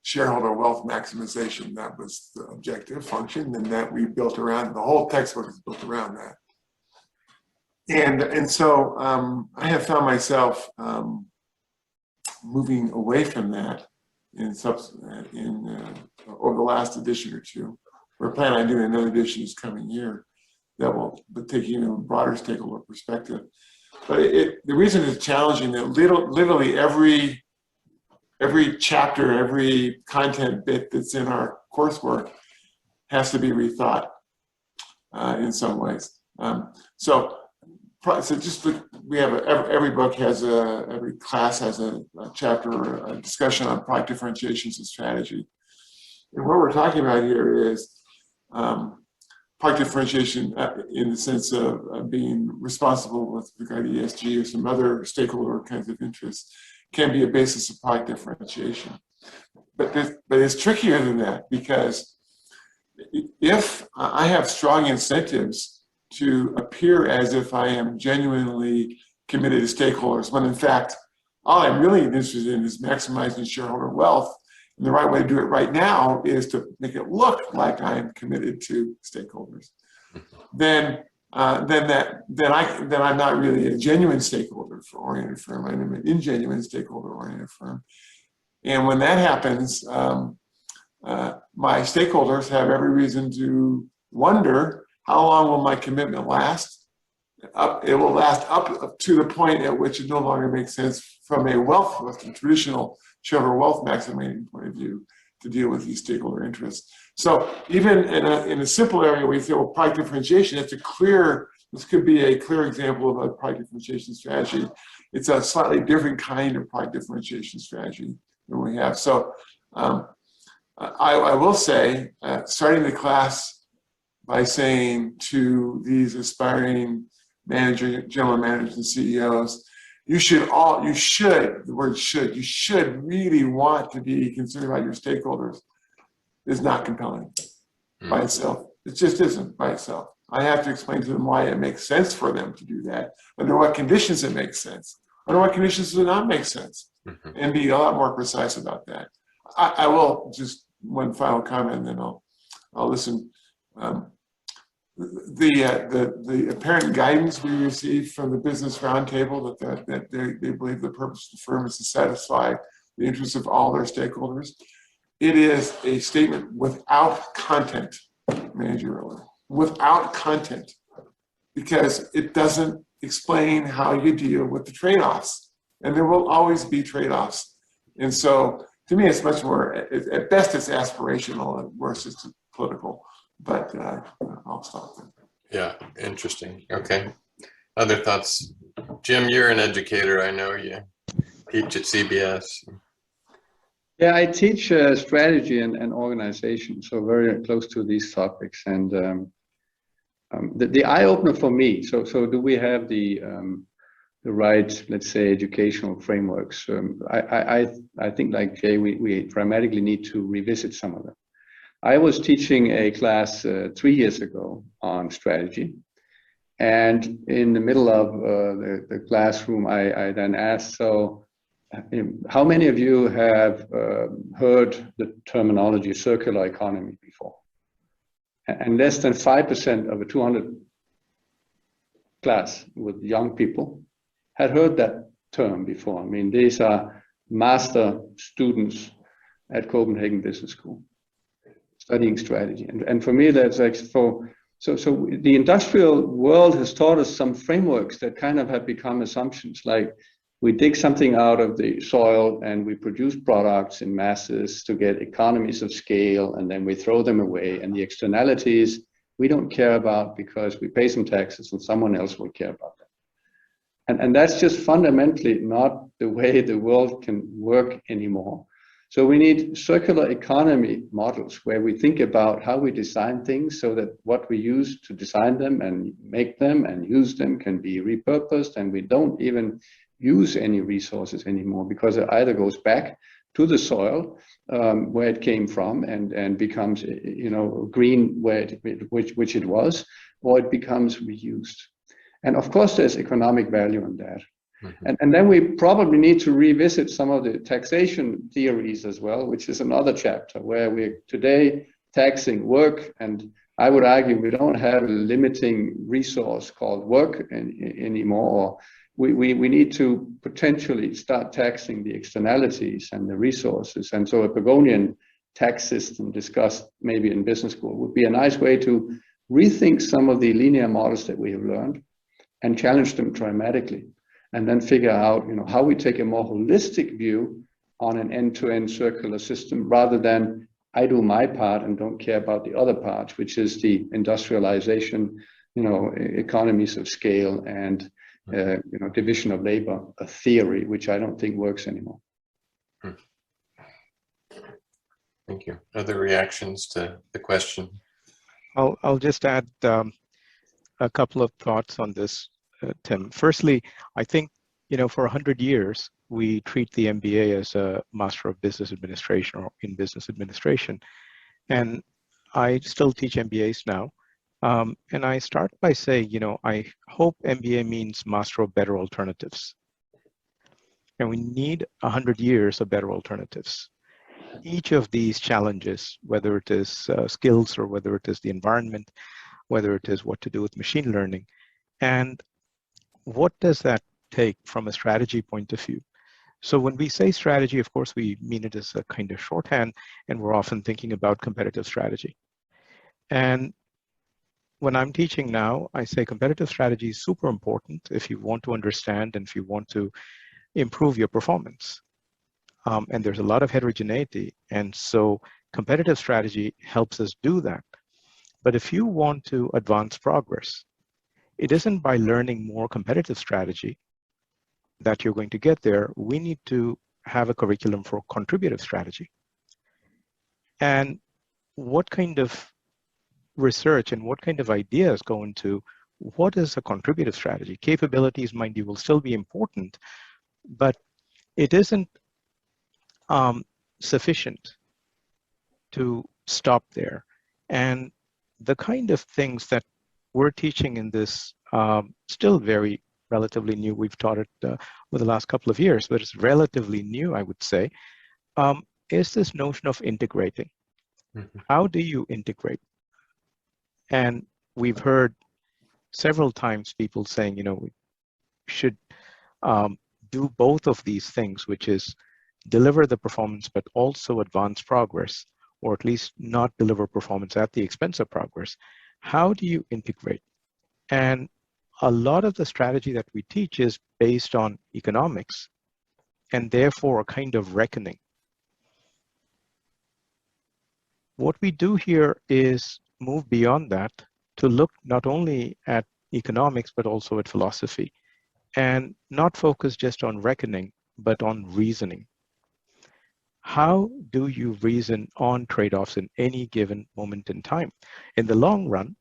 shareholder wealth maximization. That was the objective function, and that we built around, the whole textbook is built around that. And so I have found myself moving away from that over the last edition or two. We're planning on doing another edition this coming year that will take even a broader stakeholder perspective. But the reason it's challenging that literally every chapter, every content bit that's in our coursework has to be rethought in some ways. So just look, we have every book has every class has a chapter or a discussion on product differentiations and strategy. And what we're talking about here is product differentiation in the sense of being responsible with regard to ESG or some other stakeholder kinds of interests can be a basis of product differentiation. But it's trickier than that, because if I have strong incentives to appear as if I am genuinely committed to stakeholders, when in fact, all I'm really interested in is maximizing shareholder wealth, and the right way to do it right now is to make it look like I'm committed to stakeholders, then then I'm not really a genuine stakeholder-oriented firm. I'm an ingenuine stakeholder-oriented firm. And when that happens, my stakeholders have every reason to wonder, how long will my commitment last? It will last up to the point at which it no longer makes sense from a traditional shareholder wealth maximizing point of view to deal with these stakeholder interests. So even in a simple area where you say, well, product differentiation, this could be a clear example of a product differentiation strategy. It's a slightly different kind of product differentiation strategy than we have. So I will say, starting the class by saying to these aspiring general managers and CEOs, you should really want to be concerned about your stakeholders is not compelling by itself. It just isn't by itself. I have to explain to them why it makes sense for them to do that, under what conditions it makes sense, under what conditions does it not make sense, and be a lot more precise about that. I will just one final comment, and then I'll listen. The apparent guidance we received from the Business Roundtable that they believe the purpose of the firm is to satisfy the interests of all their stakeholders. It is a statement without content, managerially, without content, because it doesn't explain how you deal with the trade-offs, and there will always be trade-offs. And so, to me, it's much more, at best, it's aspirational, at worst, it's political. But I'll stop there. Yeah, interesting. Okay. Other thoughts? Jim, you're an educator. I know you teach at CBS. Yeah, I teach strategy and organization, so very close to these topics. And the eye-opener for me, so do we have the right, let's say, educational frameworks? I think, like Jay, we dramatically need to revisit some of them. I was teaching a class 3 years ago on strategy, and in the middle of the classroom, I then asked, so how many of you have heard the terminology circular economy before? And less than 5% of a 200 class with young people had heard that term before. I mean, these are master students at Copenhagen Business School, studying strategy. And for me, that's like, so the industrial world has taught us some frameworks that kind of have become assumptions, like we dig something out of the soil and we produce products in masses to get economies of scale, and then we throw them away, and the externalities we don't care about because we pay some taxes and someone else will care about that. And that's just fundamentally not the way the world can work anymore. So we need circular economy models where we think about how we design things so that what we use to design them and make them and use them can be repurposed, and we don't even use any resources anymore because it either goes back to the soil where it came from and becomes, green which it was, or it becomes reused. And of course, there's economic value in that. And then we probably need to revisit some of the taxation theories as well, which is another chapter where we're today taxing work. And I would argue we don't have a limiting resource called work anymore. We need to potentially start taxing the externalities and the resources. And so a Pagonian tax system discussed maybe in business school would be a nice way to rethink some of the linear models that we have learned and challenge them dramatically. And then figure out, how we take a more holistic view on an end-to-end circular system rather than I do my part and don't care about the other parts, which is the industrialization, economies of scale and division of labor, a theory which I don't think works anymore. Thank you. Other reactions to the question? I'll just add a couple of thoughts on this. Tim. Firstly, I think, for 100 years, we treat the MBA as a Master of Business Administration or in Business Administration. And I still teach MBAs now. And I start by saying, I hope MBA means Master of Better Alternatives. And we need 100 years of better alternatives. Each of these challenges, whether it is skills or whether it is the environment, whether it is what to do with machine learning. And what does that take from a strategy point of view? So when we say strategy, of course, we mean it as a kind of shorthand, and we're often thinking about competitive strategy. And when I'm teaching now, I say competitive strategy is super important if you want to understand and if you want to improve your performance. And there's a lot of heterogeneity. And so competitive strategy helps us do that. But if you want to advance progress, it isn't by learning more competitive strategy that you're going to get there. We need to have a curriculum for contributive strategy. And what kind of research and what kind of ideas go into what is a contributive strategy? Capabilities, mind you, will still be important, but it isn't sufficient to stop there. And the kind of things that we're teaching in this, still very relatively new, we've taught it over the last couple of years, but it's relatively new, I would say, is this notion of integrating. Mm-hmm. How do you integrate? And we've heard several times people saying, we should do both of these things, which is deliver the performance, but also advance progress, or at least not deliver performance at the expense of progress. How do you integrate? And a lot of the strategy that we teach is based on economics, and therefore a kind of reckoning. What we do here is move beyond that to look not only at economics, but also at philosophy, and not focus just on reckoning, but on reasoning. How do you reason on trade-offs in any given moment in time? In the long run,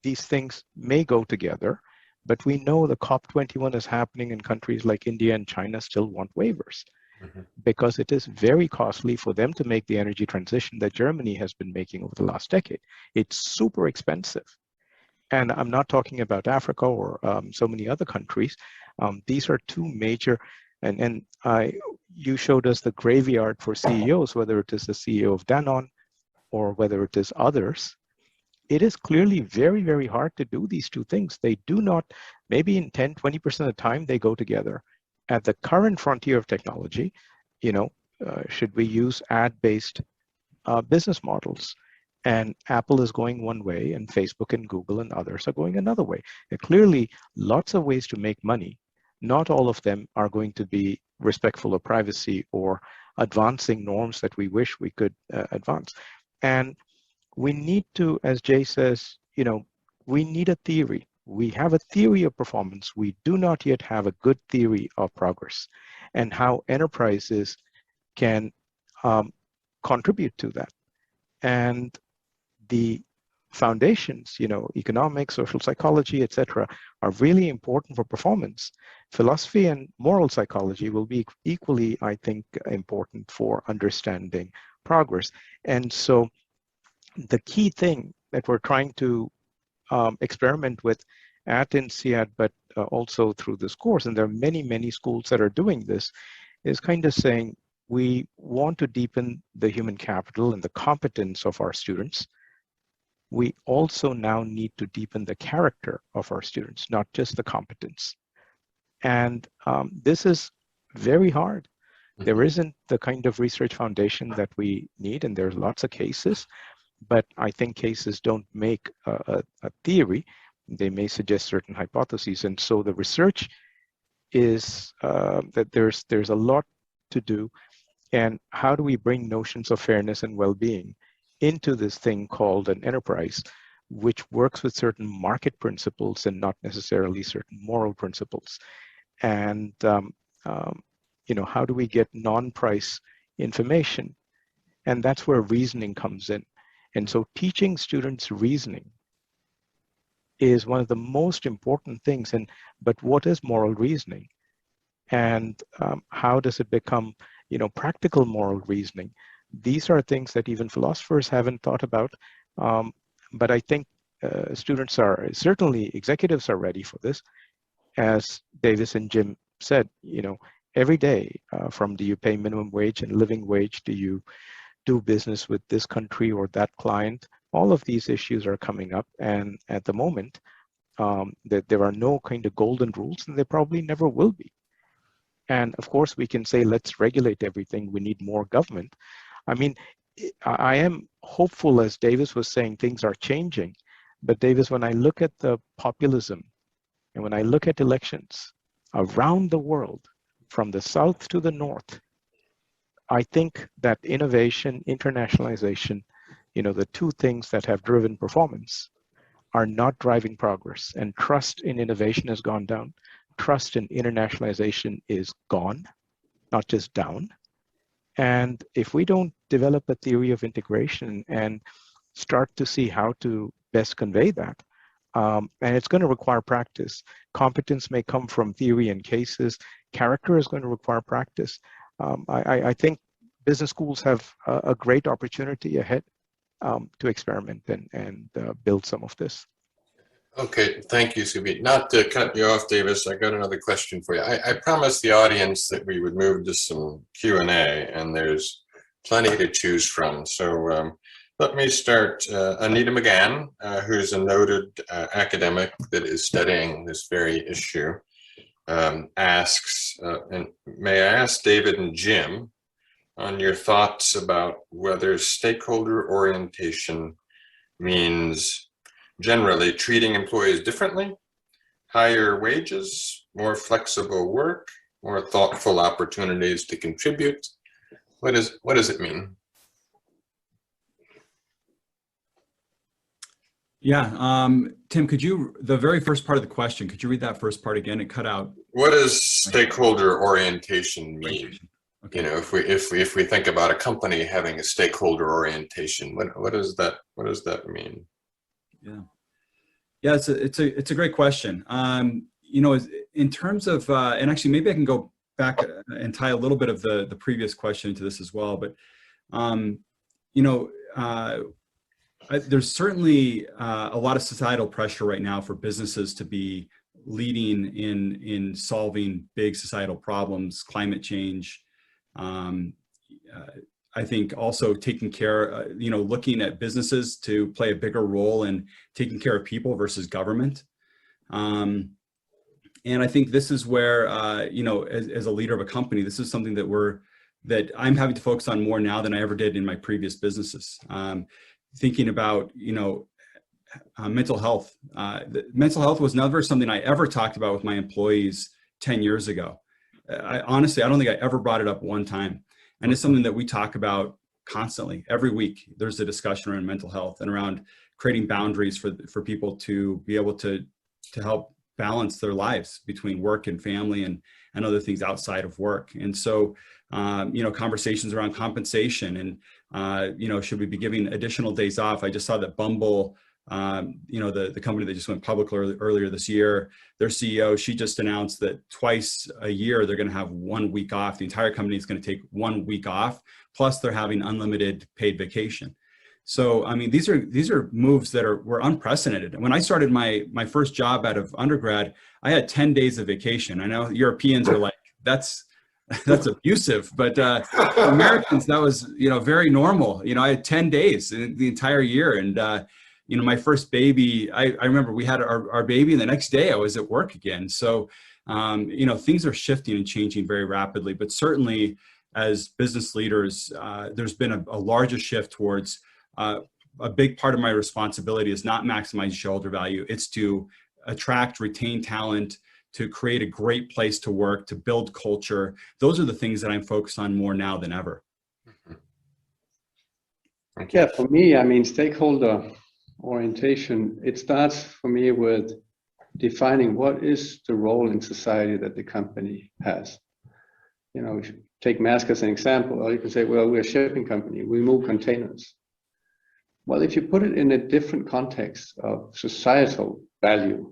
these things may go together, but we know the COP21 is happening in countries like India and China still want waivers, mm-hmm. because it is very costly for them to make the energy transition that Germany has been making over the last decade. It's super expensive. And I'm not talking about Africa or so many other countries. These are two major, and you showed us the graveyard for CEOs, whether it is the CEO of Danone or whether it is others. It is clearly very, very hard to do these two things. They do not, maybe in 10, 20% of the time, they go together. At the current frontier of technology, should we use ad-based business models? And Apple is going one way, and Facebook and Google and others are going another way. There are clearly lots of ways to make money. Not all of them are going to be respectful of privacy or advancing norms that we wish we could advance. And we need to, as Jay says, we need a theory. We have a theory of performance. We do not yet have a good theory of progress and how enterprises can contribute to that. And the foundations, economics, social psychology, etc., are really important for performance. Philosophy and moral psychology will be equally, I think, important for understanding progress. And so the key thing that we're trying to experiment with at INSEAD, but also through this course, and there are many, many schools that are doing this, is kind of saying we want to deepen the human capital and the competence of our students. We also now need to deepen the character of our students, not just the competence. And this is very hard. There isn't the kind of research foundation that we need, and there's lots of cases, but I think cases don't make a theory. They may suggest certain hypotheses. And so the research is that there's a lot to do. And how do we bring notions of fairness and well-being into this thing called an enterprise, which works with certain market principles and not necessarily certain moral principles? And how do we get non-price information? And that's where reasoning comes in. And so teaching students reasoning is one of the most important things. But what is moral reasoning? And how does it become, practical moral reasoning? These are things that even philosophers haven't thought about. But I think students are, certainly executives are ready for this. As Davis and Jim said, every day, from do you pay minimum wage and living wage, do you do business with this country or that client All of these issues are coming up, and at the moment, that there are no kind of golden rules, and there probably never will be. And of course, we can say, let's regulate everything. We need more government. I mean, I am hopeful, as Davis was saying, things are changing. But Davis, when I look at the populism and when I look at elections around the world, from the south to the north, I think that innovation, internationalization, the two things that have driven performance are not driving progress. And trust in innovation has gone down. Trust in internationalization is gone, not just down. And if we don't develop a theory of integration and start to see how to best convey that, and it's going to require practice. Competence may come from theory and cases. Character is going to require practice. I think business schools have a great opportunity ahead to experiment and build some of this. Okay, thank you, Subi. Not to cut you off, Davis, I got another question for you. I promised the audience that we would move to some Q&A, and there's plenty to choose from. So let me start. Anita McGann, who's a noted academic that is studying this very issue, asks, and may I ask David and Jim on your thoughts about whether stakeholder orientation means generally treating employees differently, higher wages, more flexible work, more thoughtful opportunities to contribute. What does it mean? Yeah, Tim, the very first part of the question, could you read that first part again? It cut out. What does stakeholder orientation mean? Okay. If we think about a company having a stakeholder orientation, what does that mean? Yeah, it's a great question. In terms of, and actually maybe I can go back and tie a little bit of the previous question into this as well. But there's certainly a lot of societal pressure right now for businesses to be leading in solving big societal problems, climate change. I think also taking care, looking at businesses to play a bigger role in taking care of people versus government. And I think this is where, as a leader of a company, this is something that I'm having to focus on more now than I ever did in my previous businesses. Thinking about, mental health. Mental health was never something I ever talked about with my employees 10 years ago. Honestly, I don't think I ever brought it up one time. And it's something that we talk about constantly. Every week, there's a discussion around mental health and around creating boundaries for people to be able to help balance their lives between work and family and other things outside of work. And so, conversations around compensation and, should we be giving additional days off? I just saw that Bumble, the company that just went public earlier this year, their CEO, she just announced that twice a year they're going to have 1 week off. The entire company is going to take 1 week off, plus they're having unlimited paid vacation. So, I mean, these are moves that were unprecedented. When I started my first job out of undergrad, I had 10 days of vacation. I know Europeans are like, that's abusive, but for Americans, that was, very normal. I had 10 days in the entire year. And, my first baby, I remember we had our baby and the next day I was at work again. So, things are shifting and changing very rapidly, but certainly as business leaders, there's been a larger shift towards a big part of my responsibility is not maximizing shareholder value. It's to attract, retain talent, to create a great place to work, to build culture. Those are the things that I'm focused on more now than ever. Yeah, for me, I mean, stakeholder orientation, it starts for me with defining what is the role in society that the company has. If you take Maersk as an example, or you can say, well, we're a shipping company, we move containers. Well, if you put it in a different context of societal value,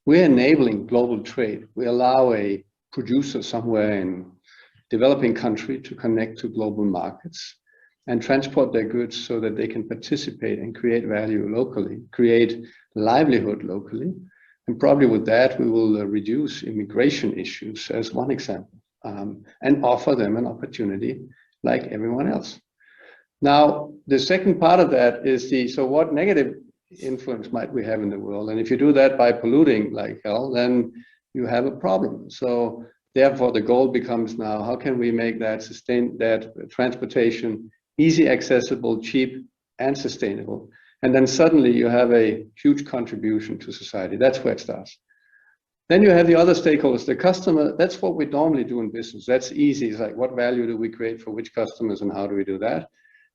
we're enabling global trade. We allow a producer somewhere in developing country to connect to global markets and transport their goods so that they can participate and create value locally, create livelihood locally. And probably with that, we will reduce immigration issues as one example, and offer them an opportunity like everyone else. Now, the second part of that is so what negative influence might we have in the world? And if you do that by polluting like hell, then you have a problem. So therefore, the goal becomes now, how can we make that transportation easy, accessible, cheap, and sustainable? And then suddenly you have a huge contribution to society. That's where it starts. Then you have the other stakeholders, the customer. That's what we normally do in business. That's easy. It's like, what value do we create for which customers and how do we do that?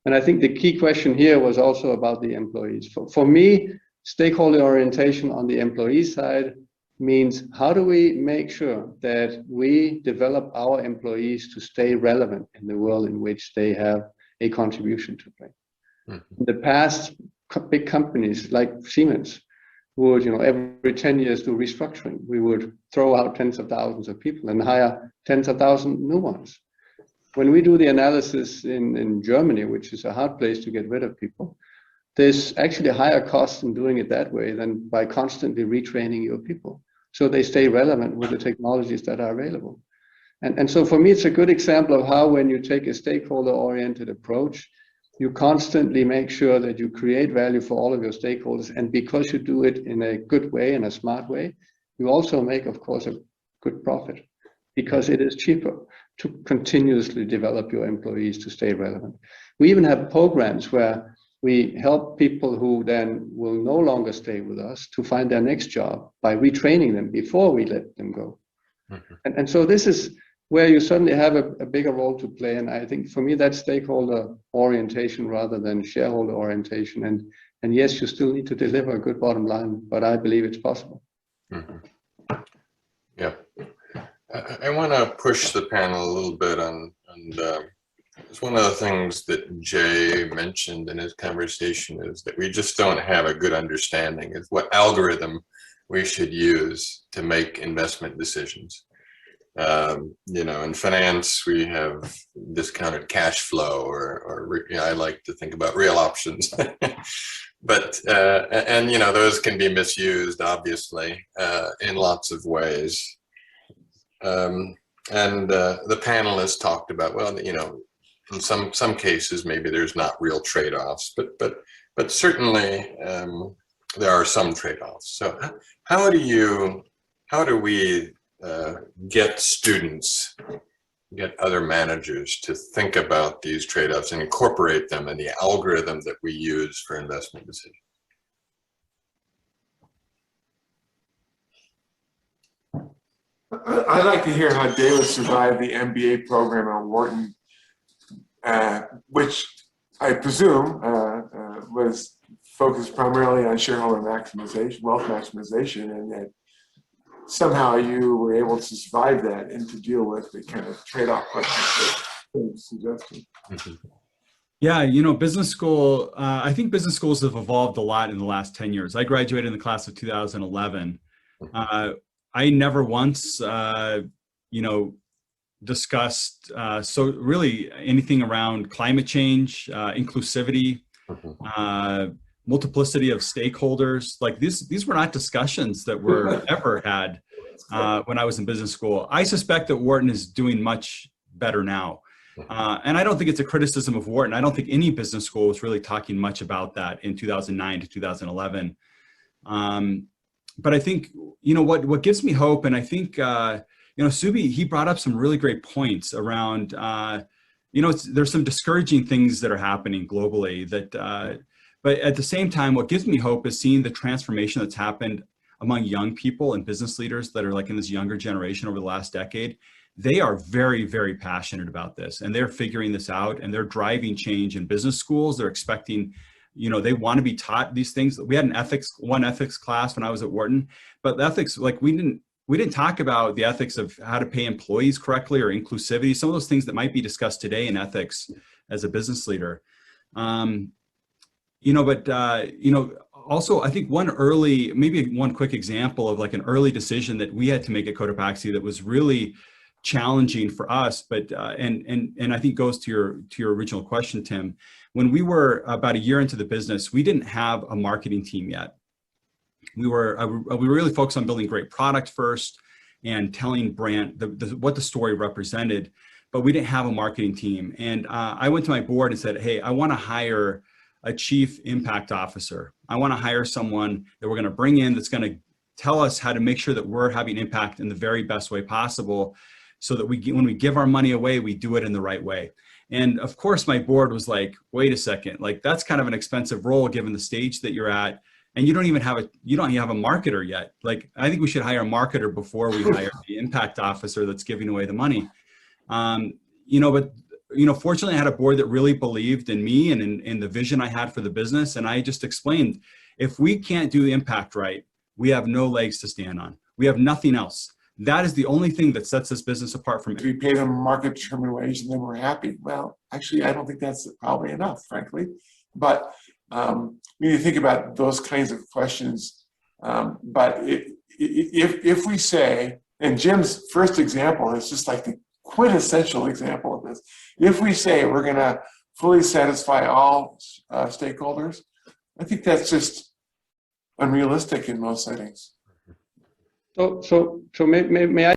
And I think the key question here was also about the employees. For me, stakeholder orientation on the employee side means how do we make sure that we develop our employees to stay relevant in the world in which they have a contribution to play. In the past, big companies like Siemens would, every 10 years do restructuring. We would throw out tens of thousands of people and hire tens of thousands new ones. When we do the analysis in Germany, which is a hard place to get rid of people, there's actually a higher cost in doing it that way than by constantly retraining your people, so they stay relevant with the technologies that are available. And so for me, it's a good example of how when you take a stakeholder-oriented approach, you constantly make sure that you create value for all of your stakeholders. And because you do it in a good way, in a smart way, you also make, of course, a good profit, because it is cheaper to continuously develop your employees to stay relevant. We even have programs where we help people who then will no longer stay with us to find their next job by retraining them before we let them go. And so this is where you suddenly have a bigger role to play. And I think for me, that's stakeholder orientation rather than shareholder orientation. And yes, you still need to deliver a good bottom line, but I believe it's possible. Yeah. I want to push the panel a little bit on it's one of the things that Jay mentioned in his conversation is that we just don't have a good understanding of what algorithm we should use to make investment decisions. In finance, we have discounted cash flow, or I like to think about real options. But, those can be misused, obviously, in lots of ways. The panelists talked about, well, in some cases, maybe there's not real trade-offs, but certainly there are some trade-offs. So how do we get students, get other managers to think about these trade-offs and incorporate them in the algorithm that we use for investment decisions? I'd like to hear how David survived the MBA program at Wharton, which I presume was focused primarily on shareholder maximization, wealth maximization, and that somehow you were able to survive that and to deal with the kind of trade-off questions that you suggested. Yeah, business school, I think business schools have evolved a lot in the last 10 years. I graduated in the class of 2011. I never once, discussed so really anything around climate change, inclusivity, multiplicity of stakeholders. Like these were not discussions that were ever had when I was in business school. I suspect that Wharton is doing much better now. And I don't think it's a criticism of Wharton. I don't think any business school was really talking much about that in 2009 to 2011. But I think, what gives me hope, and I think, Subi, he brought up some really great points around, there's some discouraging things that are happening globally that, but at the same time, what gives me hope is seeing the transformation that's happened among young people and business leaders that are like in this younger generation over the last decade. They are very, very passionate about this, and they're figuring this out, and they're driving change in business schools. They're expecting, they want to be taught these things. We had one ethics class when I was at Wharton, but ethics, like we didn't talk about the ethics of how to pay employees correctly or inclusivity, some of those things that might be discussed today in ethics as a business leader. Also I think maybe one quick example of like an early decision that we had to make at Cotopaxi that was really challenging for us, but and I think goes to your original question, Tim. When we were about a year into the business, we didn't have a marketing team yet. We were really focused on building great product first and telling what the story represented. but we didn't have a marketing team. And I went to my board and said, hey, I want to hire a chief impact officer. I want to hire someone that we're going to bring in that's going to tell us how to make sure that we're having impact in the very best way possible, so that when we give our money away, we do it in the right way. And of course, my board was like, wait a second, like that's kind of an expensive role given the stage that you're at. And you don't even have a marketer yet. Like, I think we should hire a marketer before we hire the impact officer that's giving away the money. But fortunately I had a board that really believed in me and in the vision I had for the business. And I just explained, if we can't do impact right, we have no legs to stand on. We have nothing else. That is the only thing that sets this business apart from it. We pay them market determined wage and then we're happy. Well, actually, I don't think that's probably enough, frankly. But we need to think about those kinds of questions. But if we say, and Jim's first example is just like the quintessential example of this. If we say we're going to fully satisfy all stakeholders, I think that's just unrealistic in most settings. So may I